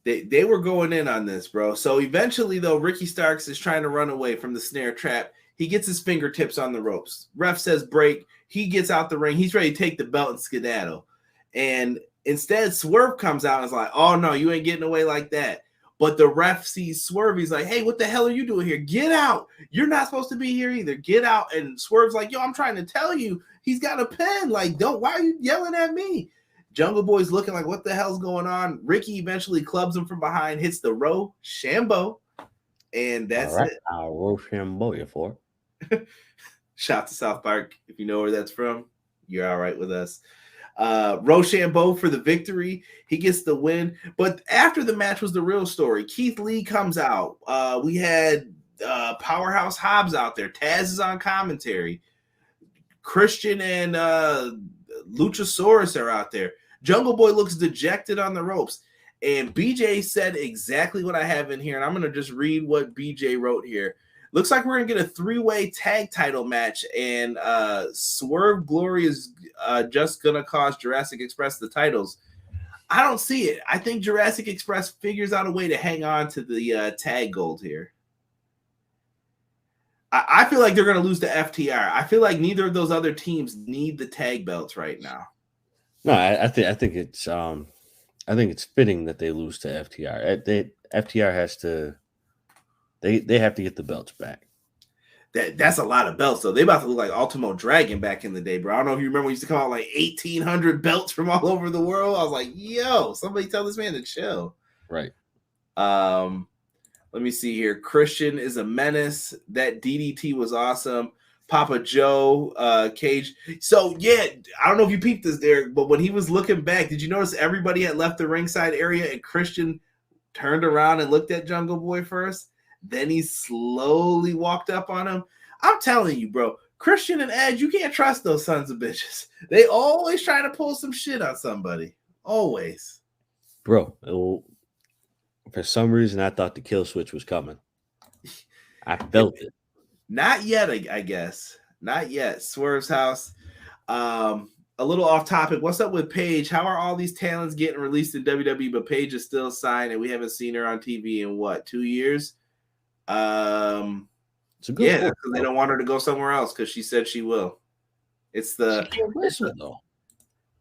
They were going in on this, bro. So eventually, though, Ricky Starks is trying to run away from the snare trap. He gets his fingertips on the ropes. Ref says break. He gets out the ring. He's ready to take the belt and skedaddle. And instead, Swerve comes out and is like, oh, no, you ain't getting away like that. But the ref sees Swerve. He's like, hey, what the hell are you doing here? Get out. You're not supposed to be here either. Get out. And Swerve's like, yo, I'm trying to tell you. He's got a pen. Like, why are you yelling at me? Jungle Boy's looking like, what the hell's going on? Ricky eventually clubs him from behind, hits the Rochambeau, and that's it. Rochambeau, you for. Shout to South Park. If you know where that's from, you're all right with us. Rochambeau for the victory. He gets the win. But after the match was the real story. Keith Lee comes out. We had Powerhouse Hobbs out there. Taz is on commentary. Christian and Luchasaurus are out there. Jungle Boy looks dejected on the ropes. And BJ said exactly what I have in here. And I'm going to just read what BJ wrote here. Looks like we're going to get a 3-way tag title match. And Swerve Glory is just going to cost Jurassic Express the titles. I don't see it. I think Jurassic Express figures out a way to hang on to the tag gold here. I feel like they're going to lose to FTR. I feel like neither of those other teams need the tag belts right now. No, I think it's fitting that they lose to FTR. FTR has to. They have to get the belts back. That's a lot of belts, though. They about to look like Ultimo Dragon back in the day, bro. I don't know if you remember when used to come out like 1,800 belts from all over the world. I was like, yo, somebody tell this man to chill. Right. Let me see here. Christian is a menace. That DDT was awesome. Papa Joe, Cage. So, yeah, I don't know if you peeped this, Derek, but when he was looking back, did you notice everybody had left the ringside area and Christian turned around and looked at Jungle Boy first? Then he slowly walked up on him. I'm telling you, bro, Christian and Edge, you can't trust those sons of bitches. They always trying to pull some shit on somebody. Always. Bro, for some reason, I thought the kill switch was coming. I felt it. Not yet, I guess. Not yet. Swerve's house. A little off topic. What's up with Paige? How are all these talents getting released in WWE, but Paige is still signed and we haven't seen her on TV in what, 2 years? It's a good point, they don't want her to go somewhere else because she said she will. It's the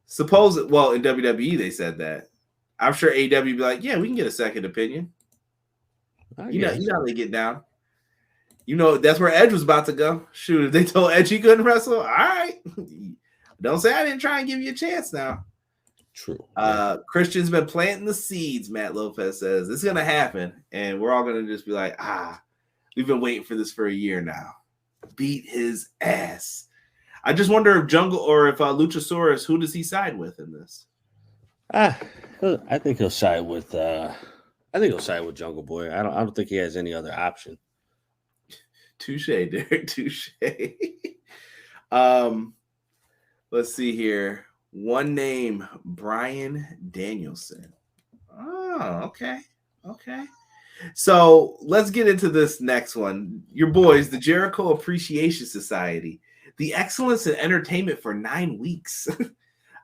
supposed. Well, in WWE they said that. I'm sure AEW be like, yeah, we can get a second opinion. You know how they get down. You know that's where Edge was about to go. Shoot, if they told Edge he couldn't wrestle, all right. Don't say I didn't try and give you a chance now. True. Christian's been planting the seeds, Matt Lopez says. It's going to happen, and we're all going to just be like, we've been waiting for this for a year now. Beat his ass. I just wonder if Jungle or if Luchasaurus, who does he side with in this? I think he'll side with Jungle Boy. I don't think he has any other option. Touche, Derek. Touche. Let's see here. One name, Bryan Danielson. Oh, okay. Okay. So let's get into this next one. Your boys, the Jericho Appreciation Society. The excellence in entertainment for 9 weeks.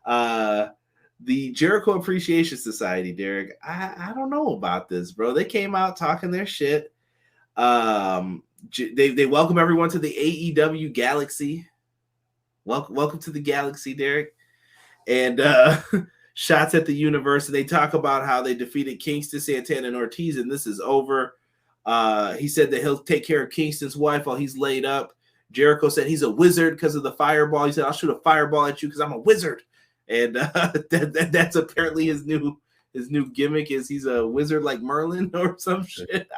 The Jericho Appreciation Society, Derek. I don't know about this, bro. They came out talking their shit. They welcome everyone to the AEW Galaxy. Welcome to the Galaxy, Derek. And shots at the universe. And they talk about how they defeated Kingston, Santana, and Ortiz, and this is over. He said that he'll take care of Kingston's wife while he's laid up. Jericho said he's a wizard because of the fireball. He said, I'll shoot a fireball at you because I'm a wizard. And that's apparently his new gimmick is he's a wizard like Merlin or some shit.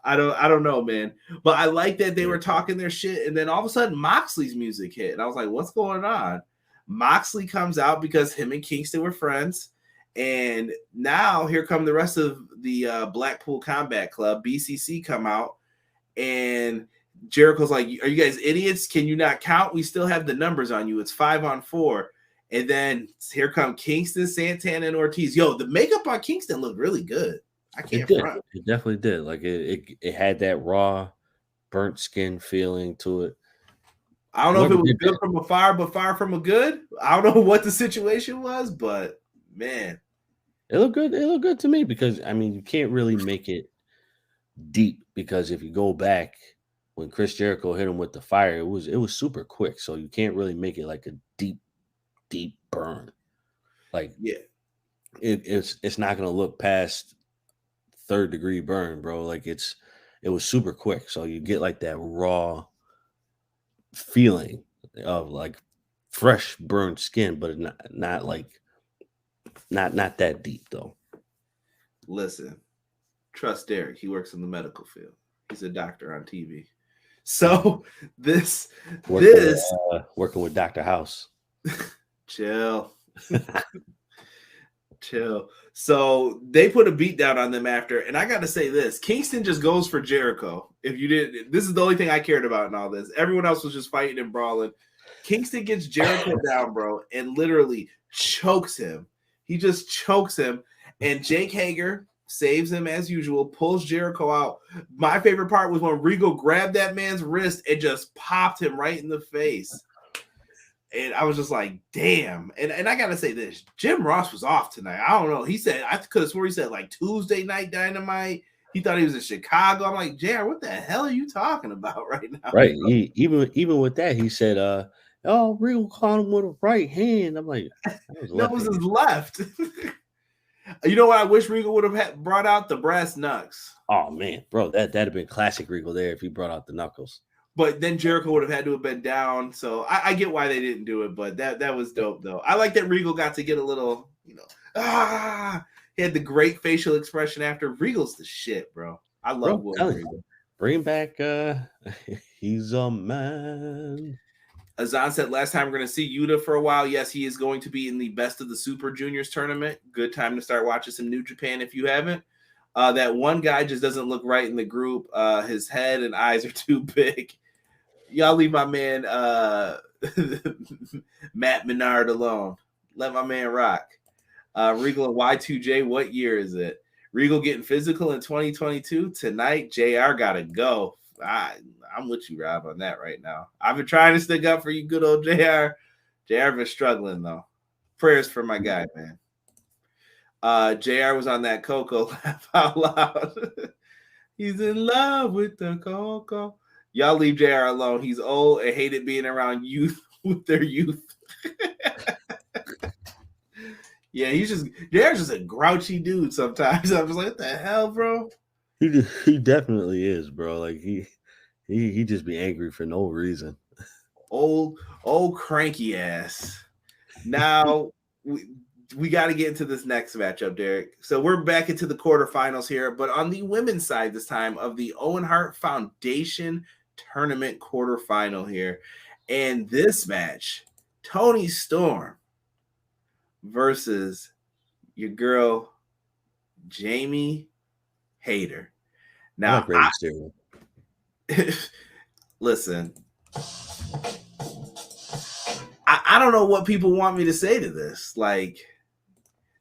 I don't know, man. But I like that they were talking their shit, and then all of a sudden Moxley's music hit. And I was like, what's going on? Moxley comes out because him and Kingston were friends. And now here come the rest of the Blackpool Combat Club, BCC, come out. And Jericho's like, are you guys idiots? Can you not count? We still have the numbers on you. It's 5-on-4. And then here come Kingston, Santana, and Ortiz. Yo, the makeup on Kingston looked really good. I can't front. It definitely did. Like it had that raw, burnt skin feeling to it. I don't know if it was good from afar, but far from a good. I don't know what the situation was, but man, it looked good. It looked good to me because I mean you can't really make it deep because if you go back when Chris Jericho hit him with the fire, it was super quick, so you can't really make it like a deep burn. Like it's not gonna look past 3rd degree burn, bro. Like it was super quick, so you get like that raw feeling of like fresh burnt skin, but not that deep though. Listen, trust Derek. He works in the medical field. He's a doctor on TV. So working with Dr. House. Chill. Chill. So they put a beat down on them after, and I got to say this: Kingston just goes for Jericho. If you didn't, this is the only thing I cared about in all this. Everyone else was just fighting and brawling. Kingston gets Jericho down, bro, and literally chokes him. He just chokes him, and Jake Hager saves him as usual, pulls Jericho out. My favorite part was when Regal grabbed that man's wrist and just popped him right in the face. And I was just like, damn. And I got to say this. Jim Ross was off tonight. I don't know. He said, I could have swore he said like Tuesday night Dynamite. He thought he was in Chicago. I'm like, JR, what the hell are you talking about right now? Right. Even with that, he said, Regal caught him with a right hand. I'm like, that was his left. You know what? I wish Regal would have brought out the brass knucks. Oh man, bro, that'd have been classic Regal there if he brought out the knuckles. But then Jericho would have had to have been down. So I get why they didn't do it, but that was dope though. I like that Regal got to get a little, he had the great facial expression after. Regal's the shit, bro. I love Regal. Bring back he's a man. Azan said last time we're going to see Yuta for a while. Yes, he is going to be in the Best of the Super Juniors tournament. Good time to start watching some New Japan if you haven't. That one guy just doesn't look right in the group. His head and eyes are too big. Y'all leave my man Matt Menard alone. Let my man rock. Regal and Y2J, what year is it? Regal getting physical in 2022. Tonight, JR got to go. I'm with you, Rob, on that right now. I've been trying to stick up for you, good old JR. JR been struggling, though. Prayers for my guy, man. JR was on that Coco laugh out loud. He's in love with the Coco. Y'all leave JR alone. He's old and hated being around youth with their youth. Yeah, JR's just a grouchy dude sometimes. I'm just like, what the hell, bro? He definitely is, bro. Like he just be angry for no reason. Old cranky ass. Now we got to get into this next matchup, Derek. So we're back into the quarterfinals here, but on the women's side this time of the Owen Hart Foundation Tournament quarterfinal here. And this match, Toni Storm versus your girl, Jamie Hayter. Now, listen, I don't know what people want me to say to this. Like,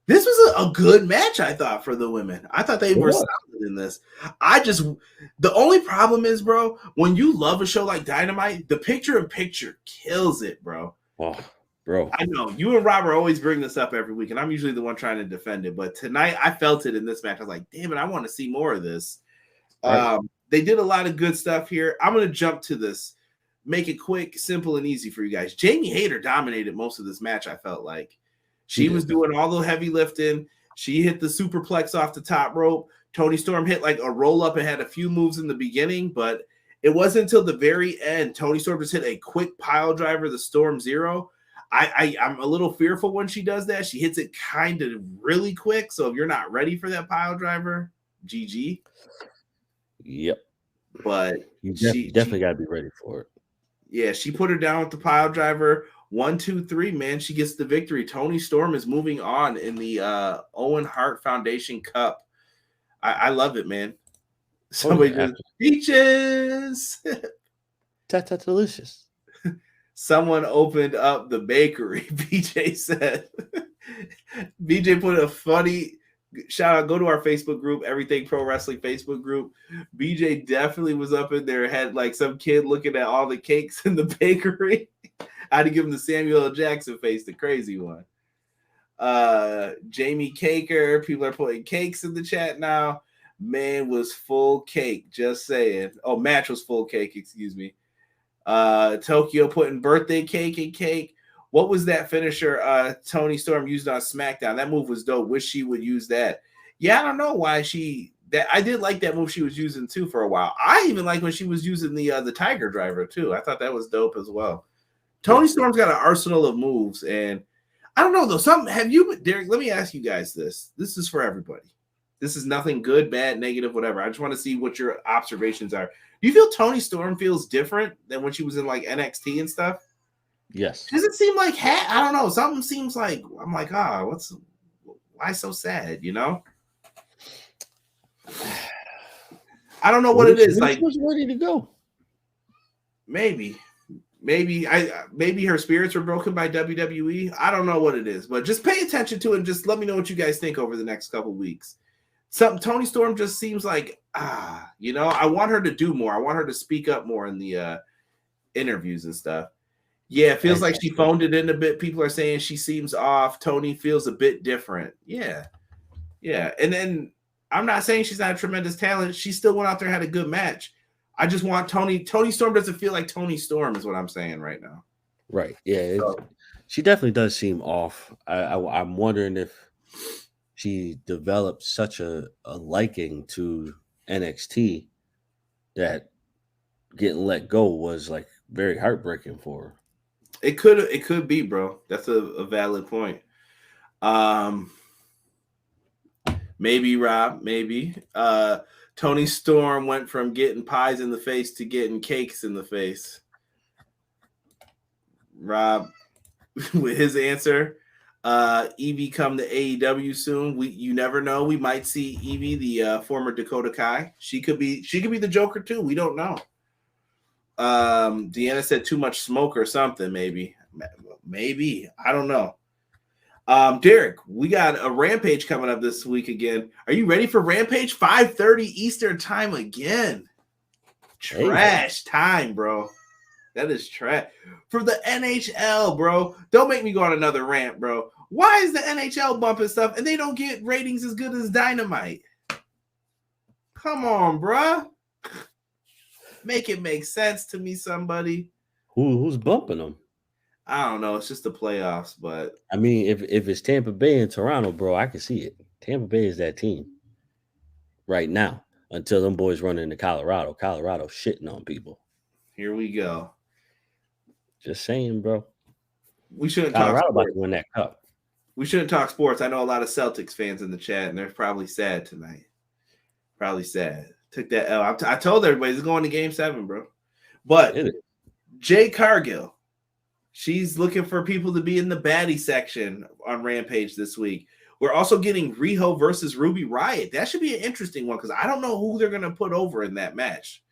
this was a good match, I thought, for the women. I thought they were solid in this. The only problem is, bro, when you love a show like Dynamite, the picture-in-picture kills it, bro. Oh, bro. I know. You and Robert always bring this up every week, and I'm usually the one trying to defend it. But tonight, I felt it in this match. I was like, damn it, I want to see more of this. Right. They did a lot of good stuff here. I'm going to jump to this. Make it quick, simple, and easy for you guys. Jamie Hayter dominated most of this match, I felt like. She was doing all the heavy lifting. She hit the superplex off the top rope. Toni Storm hit like a roll-up and had a few moves in the beginning, but it wasn't until the very end. Toni Storm just hit a quick pile driver, the Storm Zero. I'm a little fearful when she does that. She hits it kind of really quick, so if you're not ready for that pile driver, GG. Yep. But you definitely got to be ready for it. Yeah, she put her down with the pile driver. 1, 2, 3, man. She gets the victory. Toni Storm is moving on in the Owen Hart Foundation Cup. I love it, man. Somebody just peaches. Tata delicious. Someone opened up the bakery, BJ said. BJ put a funny shout out. Go to our Facebook group, Everything Pro Wrestling Facebook group. BJ definitely was up in there, had like some kid looking at all the cakes in the bakery. I had to give him the Samuel L. Jackson face, the crazy one. Jamie Caker, people are putting cakes in the chat now. Man was full cake, just saying. Oh, match was full cake, excuse me. Tokyo putting birthday cake and cake. What was that finisher Toni Storm used on SmackDown? That move was dope. Wish she would use that. Yeah, I don't know why I did like that move she was using too for a while. I even like when she was using the Tiger Driver too. I thought that was dope as well. Toni Storm's got an arsenal of moves, and I don't know though. Derek, let me ask you guys this. This is for everybody. This is nothing good, bad, negative, whatever. I just want to see what your observations are. Do you feel Toni Storm feels different than when she was in like NXT and stuff? Yes. Does it seem like I don't know. Something seems like I'm like, why so sad, you know? I don't know what it is. Like, was ready to go. Maybe her spirits were broken by WWE. I don't know what it is, but just pay attention to it and just let me know what you guys think over the next couple weeks. Toni Storm just seems like, you know, I want her to do more. I want her to speak up more in the interviews and stuff. Yeah, it feels like she phoned it in a bit. People are saying she seems off. Toni feels a bit different. Yeah. And then I'm not saying she's not a tremendous talent. She still went out there and had a good match. I just want Toni Storm doesn't feel like Toni Storm is what I'm saying right now. Right. Yeah. She definitely does seem off. I'm wondering if she developed such a liking to NXT that getting let go was like very heartbreaking for her. It could be, bro. That's a valid point. Maybe Rob, maybe. Toni Storm went from getting pies in the face to getting cakes in the face. Rob, with his answer, Evie come to AEW soon. You never know. We might see Evie, the former Dakota Kai. She could be the Joker too. We don't know. Deanna said too much smoke or something. Maybe. I don't know. Derek, we got a Rampage coming up this week again. Are you ready for Rampage? 5:30 Eastern time again. Trash time, bro. That is trash. For the NHL, bro. Don't make me go on another rant, bro. Why is the NHL bumping stuff and they don't get ratings as good as Dynamite? Come on, bro. Make it make sense to me, somebody. Who's bumping them? I don't know. It's just the playoffs, but I mean, if it's Tampa Bay and Toronto, bro, I can see it. Tampa Bay is that team right now until them boys run into Colorado. Colorado shitting on people. Here we go. Just saying, bro. We shouldn't Colorado talk about sports. to win that cup. We shouldn't talk sports. I know a lot of Celtics fans in the chat, and they're probably sad tonight. Probably sad. Took that L. I told everybody it's going to Game 7, bro. But Jay Cargill, she's looking for people to be in the baddie section on Rampage this week. We're also getting Riho versus Ruby Riott. That should be an interesting one because I don't know who they're going to put over in that match.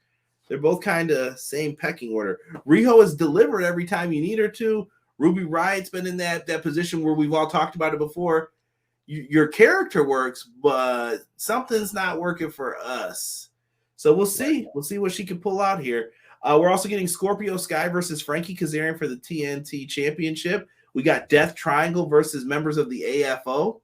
They're both kind of same pecking order. Riho has delivered every time you need her to. Ruby Riott's been in that position where we've all talked about it before. Your character works, but something's not working for us. So we'll see. We'll see what she can pull out here. We're also getting Scorpio Sky versus Frankie Kazarian for the TNT Championship. We got Death Triangle versus members of the AFO.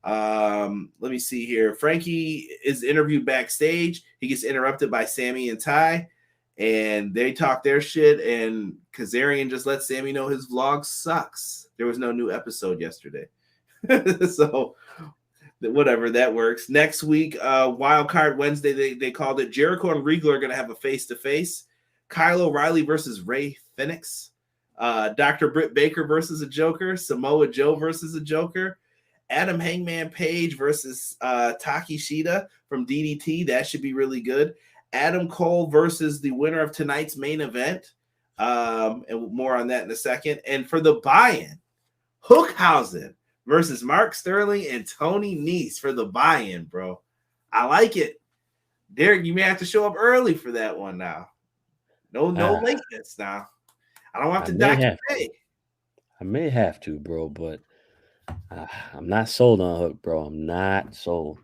Let me see here. Frankie is interviewed backstage. He gets interrupted by Sammy and Ty, and they talk their shit, and Kazarian just lets Sammy know his vlog sucks. There was no new episode yesterday. So whatever, that works. Next week, Wild Card Wednesday, they called it. Jericho and Regal are going to have a face-to-face. Kyle O'Reilly versus Ray Phoenix. Dr. Britt Baker versus a Joker. Samoa Joe versus a Joker. Adam Hangman Page versus Taki Shida from DDT. That should be really good. Adam Cole versus the winner of tonight's main event. And more on that in a second. And for the buy-in, Hookhausen versus Mark Sterling and Tony Nese for the buy-in, bro. I like it. Derek, you may have to show up early for that one now. No lateness now. I don't have to dock your pay. I may have to, bro, but I'm not sold on Hook, bro. I'm not sold.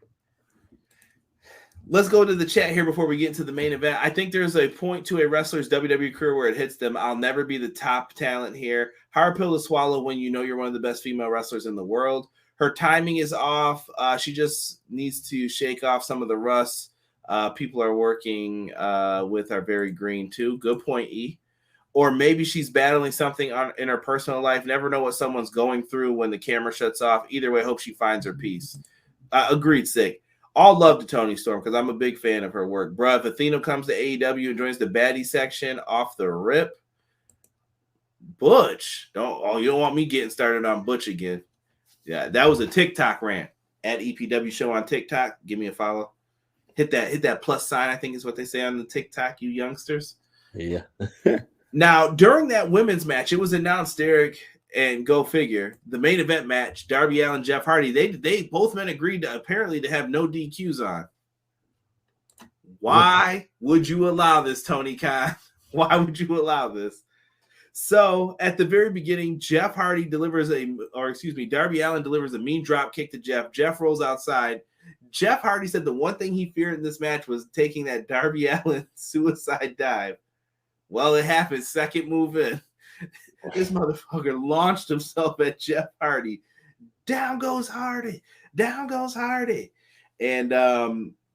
Let's go to the chat here before we get into the main event. I think there's a point to a wrestler's WWE career where it hits them. I'll never be the top talent here. Hard pill to swallow when you know you're one of the best female wrestlers in the world. Her timing is off. She just needs to shake off some of the rust. People are working with are very green too. Good point, E. Or maybe she's battling something in her personal life. Never know what someone's going through when the camera shuts off. Either way, hope she finds her peace. Agreed, Sig. All love to Toni Storm because I'm a big fan of her work. Bruh, if Athena comes to AEW and joins the baddie section off the rip, Butch. You don't want me getting started on Butch again. Yeah, that was a TikTok rant. At EPW Show on TikTok. Give me a follow. Hit that plus sign, I think is what they say on the TikTok, you youngsters. Yeah. Now, during that women's match, it was announced, Derek, and go figure, the main event match, Darby Allin, Jeff Hardy, they both men agreed to apparently to have no DQs on. Why would you allow this, Tony Khan? Why would you allow this? So at the very beginning, Darby Allin delivers a mean drop kick to Jeff. Jeff rolls outside. Jeff Hardy said the one thing he feared in this match was taking that Darby Allin suicide dive. Well, it happened. Second move in. This motherfucker launched himself at Jeff Hardy. Down goes Hardy. Down goes Hardy. And,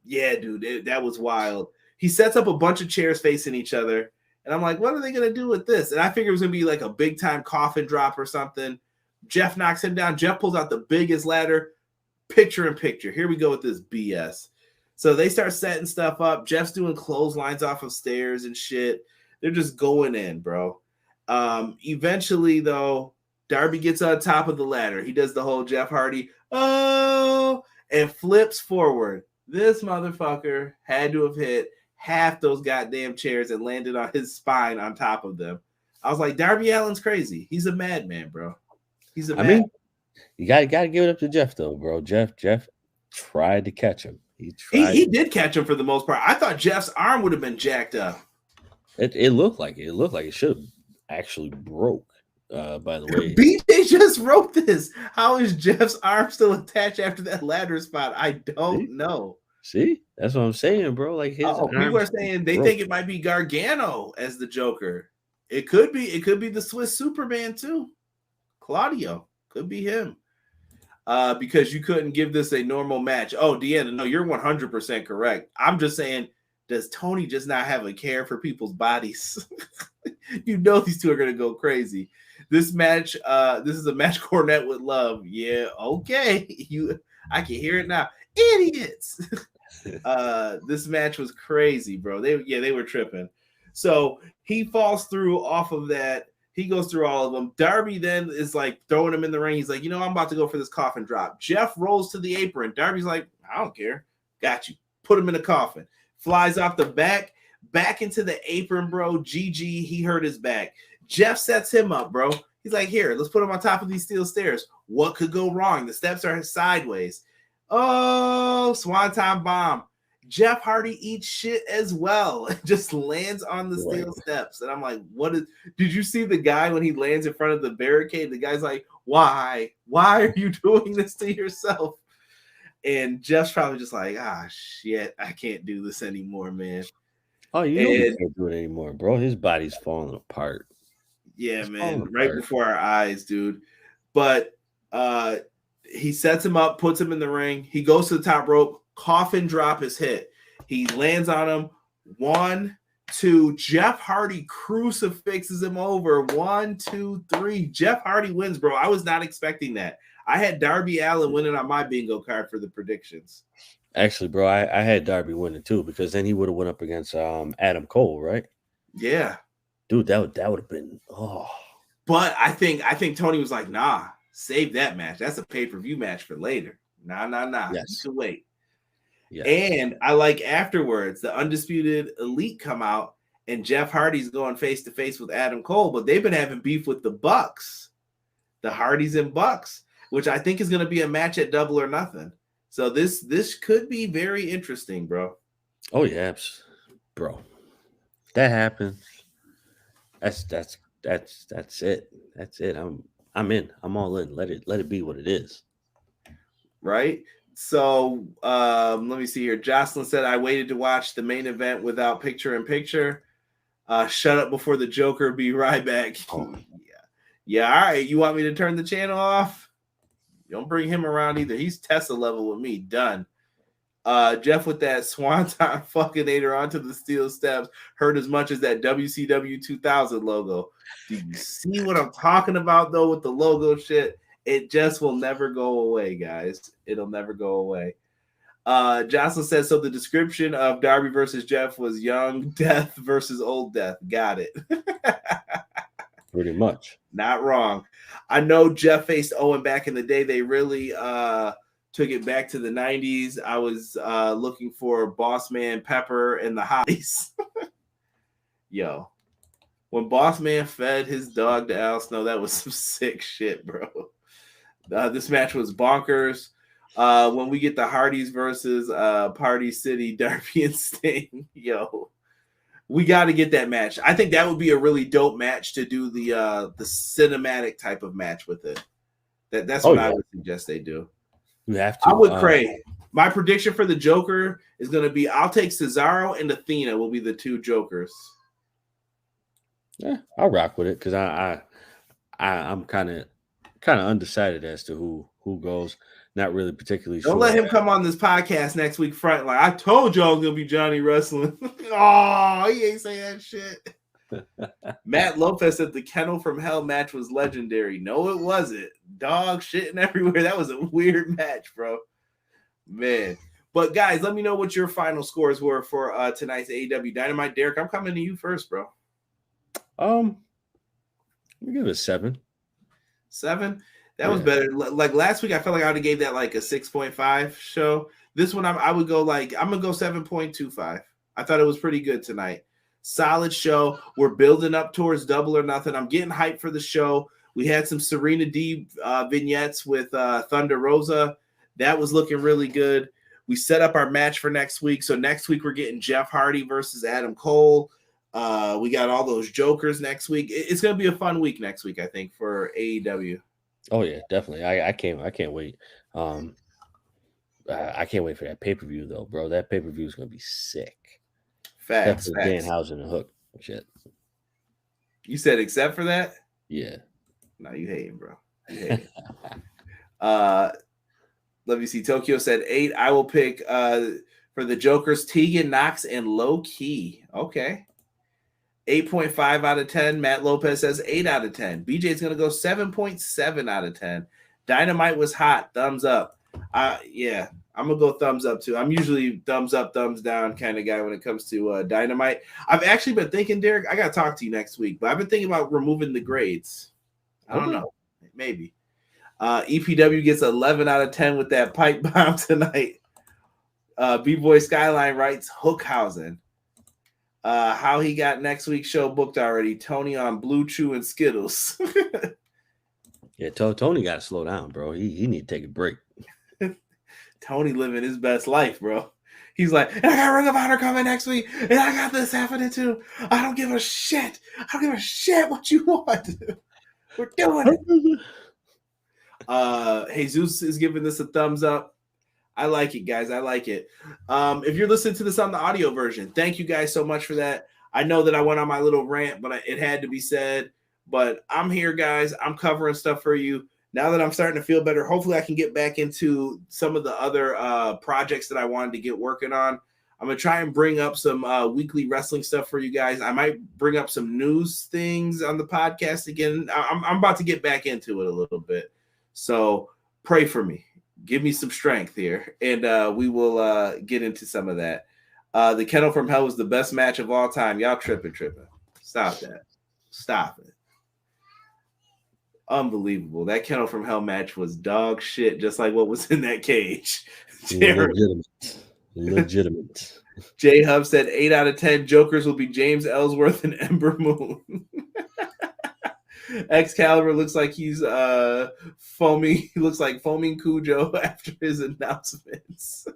yeah, dude, that was wild. He sets up a bunch of chairs facing each other. And I'm like, what are they going to do with this? And I figured it was going to be like a big-time coffin drop or something. Jeff knocks him down. Jeff pulls out the biggest ladder. Picture in picture. Here we go with this BS. So they start setting stuff up. Jeff's doing clotheslines off of stairs and shit. They're just going in, bro. Eventually, though, Darby gets on top of the ladder. He does the whole Jeff Hardy, and flips forward. This motherfucker had to have hit half those goddamn chairs and landed on his spine on top of them. I was like, Darby Allin's crazy. He's a madman, bro. He's a madman. You gotta give it up to Jeff though, bro. Jeff tried to catch him. He did catch him for the most part. I thought Jeff's arm would have been jacked up. It looked like it. It looked like it should have actually broke. By the way, BJ just wrote this. How is Jeff's arm still attached after that ladder spot? I don't know. See, that's what I'm saying, bro. Like his people are saying they think it might be Gargano as the Joker. It could be the Swiss Superman too. Claudio could be him. Because you couldn't give this a normal match. Oh, Deanna, no, you're 100% correct. I'm just saying, does Toni just not have a care for people's bodies? You know these two are gonna go crazy. This match, this is a match Cornette would love. Yeah, okay. I can hear it now. Idiots. This match was crazy, bro. They were tripping. So he falls through off of that. He goes through all of them. Darby then is like throwing him in the ring. He's like, I'm about to go for this coffin drop. Jeff rolls to the apron. Darby's like, I don't care. Got you. Put him in a coffin. Flies off the back into the apron, bro. GG, he hurt his back. Jeff sets him up, bro. He's like, here, let's put him on top of these steel stairs. What could go wrong? The steps are sideways. Oh, Swanton bomb. Jeff Hardy eats shit as well. Just lands on the steel steps. And I'm like, did you see the guy when he lands in front of the barricade? The guy's like, why? Why are you doing this to yourself? And Jeff's probably just like, shit, I can't do this anymore, man. Oh, you can't do it anymore, bro. His body's falling apart. Yeah, man, right before our eyes, dude. But he sets him up, puts him in the ring. He goes to the top rope. Coffin drop is hit. He lands on him. 1, 2. Jeff Hardy crucifixes him over. 1, 2, 3. Jeff Hardy wins, bro. I was not expecting that. I had Darby Allin winning on my bingo card for the predictions. Actually, bro, I had Darby winning too, because then he would have went up against Adam Cole, right? Yeah. Dude, that would have been But I think Toni was like, nah, save that match. That's a pay-per-view match for later. Nah. Yes. You can wait. Yes. And I like afterwards, the Undisputed Elite come out and Jeff Hardy's going face to face with Adam Cole, but they've been having beef with the Bucks, the Hardys and Bucks, which I think is going to be a match at Double or Nothing. So this could be very interesting, bro. Oh yeah, bro. That happens. That's it. That's it. I'm in. I'm all in. Let it be what it is. Right? So let me see here. Jocelyn said, I waited to watch the main event without picture-in-picture. Shut up before the Joker be right back. Oh. Yeah, all right. You want me to turn the channel off? Don't bring him around either. He's Tesla level with me. Done. Jeff with that swanton fucking Hayter onto the steel steps hurt as much as that WCW 2000 logo. Do you see what I'm talking about, though, with the logo shit? It just will never go away, guys. It'll never go away. Jocelyn says, so the description of Darby versus Jeff was young death versus old death. Got it. Pretty much. Not wrong. I know Jeff faced Owen back in the day. They really took it back to the 90s. I was looking for Boss Man Pepper and the Hotties. Yo, when Boss Man fed his dog to Al Snow, that was some sick shit, bro. This match was bonkers. When we get the Hardys versus Party City, Darby and Sting, yo, we got to get that match. I think that would be a really dope match to do the cinematic type of match with it. That's what I would suggest they do. You have to. I would pray. My prediction for the Joker is going to be, I'll take Cesaro and Athena will be the two Jokers. Yeah, I'll rock with it because I'm kind of undecided as to who goes. Not really particularly sure. Don't let him come on this podcast next week front like, I told y'all gonna be Johnny Wrestling. Oh, he ain't saying that shit. Matt Lopez said the Kennel from Hell match was legendary. No, it wasn't. Dog shitting everywhere. That was a weird match, bro. Man. But guys, let me know what your final scores were for tonight's AEW Dynamite. Derek, I'm coming to you first, bro. Let me give it a 7. 7? That was better. Like last week, I felt like I would have gave that like a 6.5 show. This one, I would go like, I'm going to go 7.25. I thought it was pretty good tonight. Solid show. We're building up towards Double or Nothing. I'm getting hyped for the show. We had some Serena D vignettes with Thunder Rosa. That was looking really good. We set up our match for next week. So next week, we're getting Jeff Hardy versus Adam Cole. We got all those jokers next week. It's going to be a fun week next week, I think, for AEW. Oh yeah, definitely. I can't wait. I can't wait for that pay-per-view though, bro. That pay-per-view is going to be sick. Facts. Danhausen and Hook shit. You said except for that? Yeah. No, you hating, bro. You hating. Let me see. Tokyo said 8. I will pick for the Jokers, Tegan Knox and Low Key. Okay. 8.5 out of 10. Matt Lopez says 8 out of 10. BJ's going to go 7.7 out of 10. Dynamite was hot. Thumbs up. Yeah, I'm going to go thumbs up too. I'm usually thumbs up, thumbs down kind of guy when it comes to Dynamite. I've actually been thinking, Derek, I got to talk to you next week, but I've been thinking about removing the grades. I don't know. Maybe. EPW gets 11 out of 10 with that pipe bomb tonight. B-Boy Skyline writes Hookhausen. How he got next week's show booked already. Tony on Blue Chew and Skittles. Yeah, Tony got to slow down, bro. He need to take a break. Tony living his best life, bro. He's like, and I got Ring of Honor coming next week, and I got this happening too. I don't give a shit. I don't give a shit what you want. We're doing it. Jesus is giving this a thumbs up. I like it, guys. I like it. If you're listening to this on the audio version, thank you guys so much for that. I know that I went on my little rant, but it had to be said. But I'm here, guys. I'm covering stuff for you. Now that I'm starting to feel better, hopefully I can get back into some of the other projects that I wanted to get working on. I'm going to try and bring up some weekly wrestling stuff for you guys. I might bring up some news things on the podcast again. I'm about to get back into it a little bit. So pray for me. Give me some strength here, and we will get into some of that. The Kennel from Hell was the best match of all time. Y'all tripping. Stop that. Stop it. Unbelievable. That Kennel from Hell match was dog shit, just like what was in that cage. Legitimate. J Hub said 8 out of 10 Jokers will be James Ellsworth and Ember Moon. Excalibur looks like he's foaming. He looks like foaming Cujo after his announcements.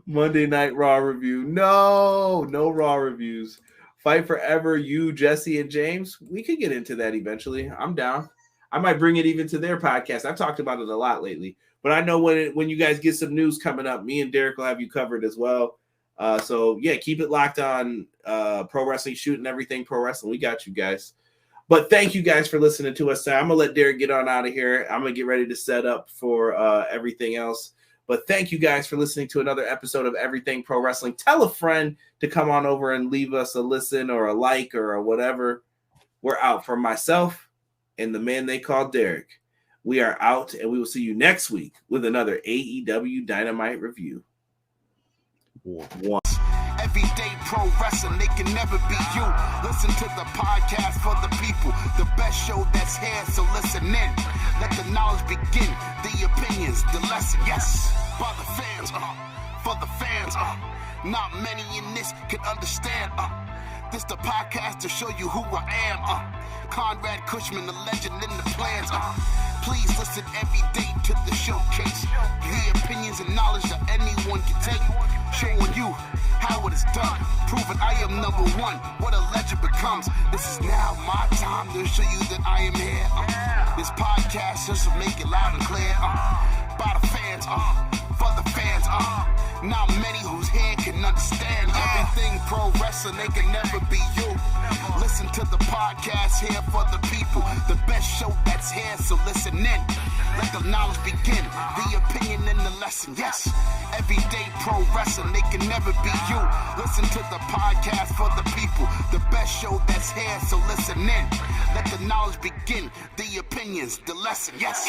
Monday Night Raw review. No Raw reviews. Fight Forever, you, Jesse, and James. We could get into that eventually. I'm down. I might bring it even to their podcast. I've talked about it a lot lately. But I know when you guys get some news coming up, me and Derek will have you covered as well. So, yeah, keep it locked on Pro Wrestling Shoot and everything Pro Wrestling. We got you guys. But thank you guys for listening to us. I'm going to let Derek get on out of here. I'm going to get ready to set up for everything else. But thank you guys for listening to another episode of Everything Pro Wrestling. Tell a friend to come on over and leave us a listen or a like or a whatever. We're out. For myself and the man they call Derek, we are out, and we will see you next week with another AEW Dynamite review. Everyday pro wrestling, they can never be you. Listen to the podcast for the people, the best show that's here, so listen in. Let the knowledge begin, the opinions, the lesson, yes. By the fans, for the fans, not many in this can understand, this the podcast to show you who I am, Conrad Cushman, the legend in the plans, please listen every day to the showcase, the opinions and knowledge that anyone can take, showing you how it is done, proving I am number one, what a legend becomes. This is now my time to show you that I am here. This podcast just to make it loud and clear. By the fans, for the fans, not many who's here can understand everything pro wrestling, they can never be you. Listen to the podcast here for the people, the best show that's here, so listen in. Let the knowledge begin, the opinion and the lesson, yes. Everyday pro wrestling, they can never be you. Listen to the podcast for the people, the best show that's here, so listen in. Let the knowledge begin, the opinions, the lesson, yes.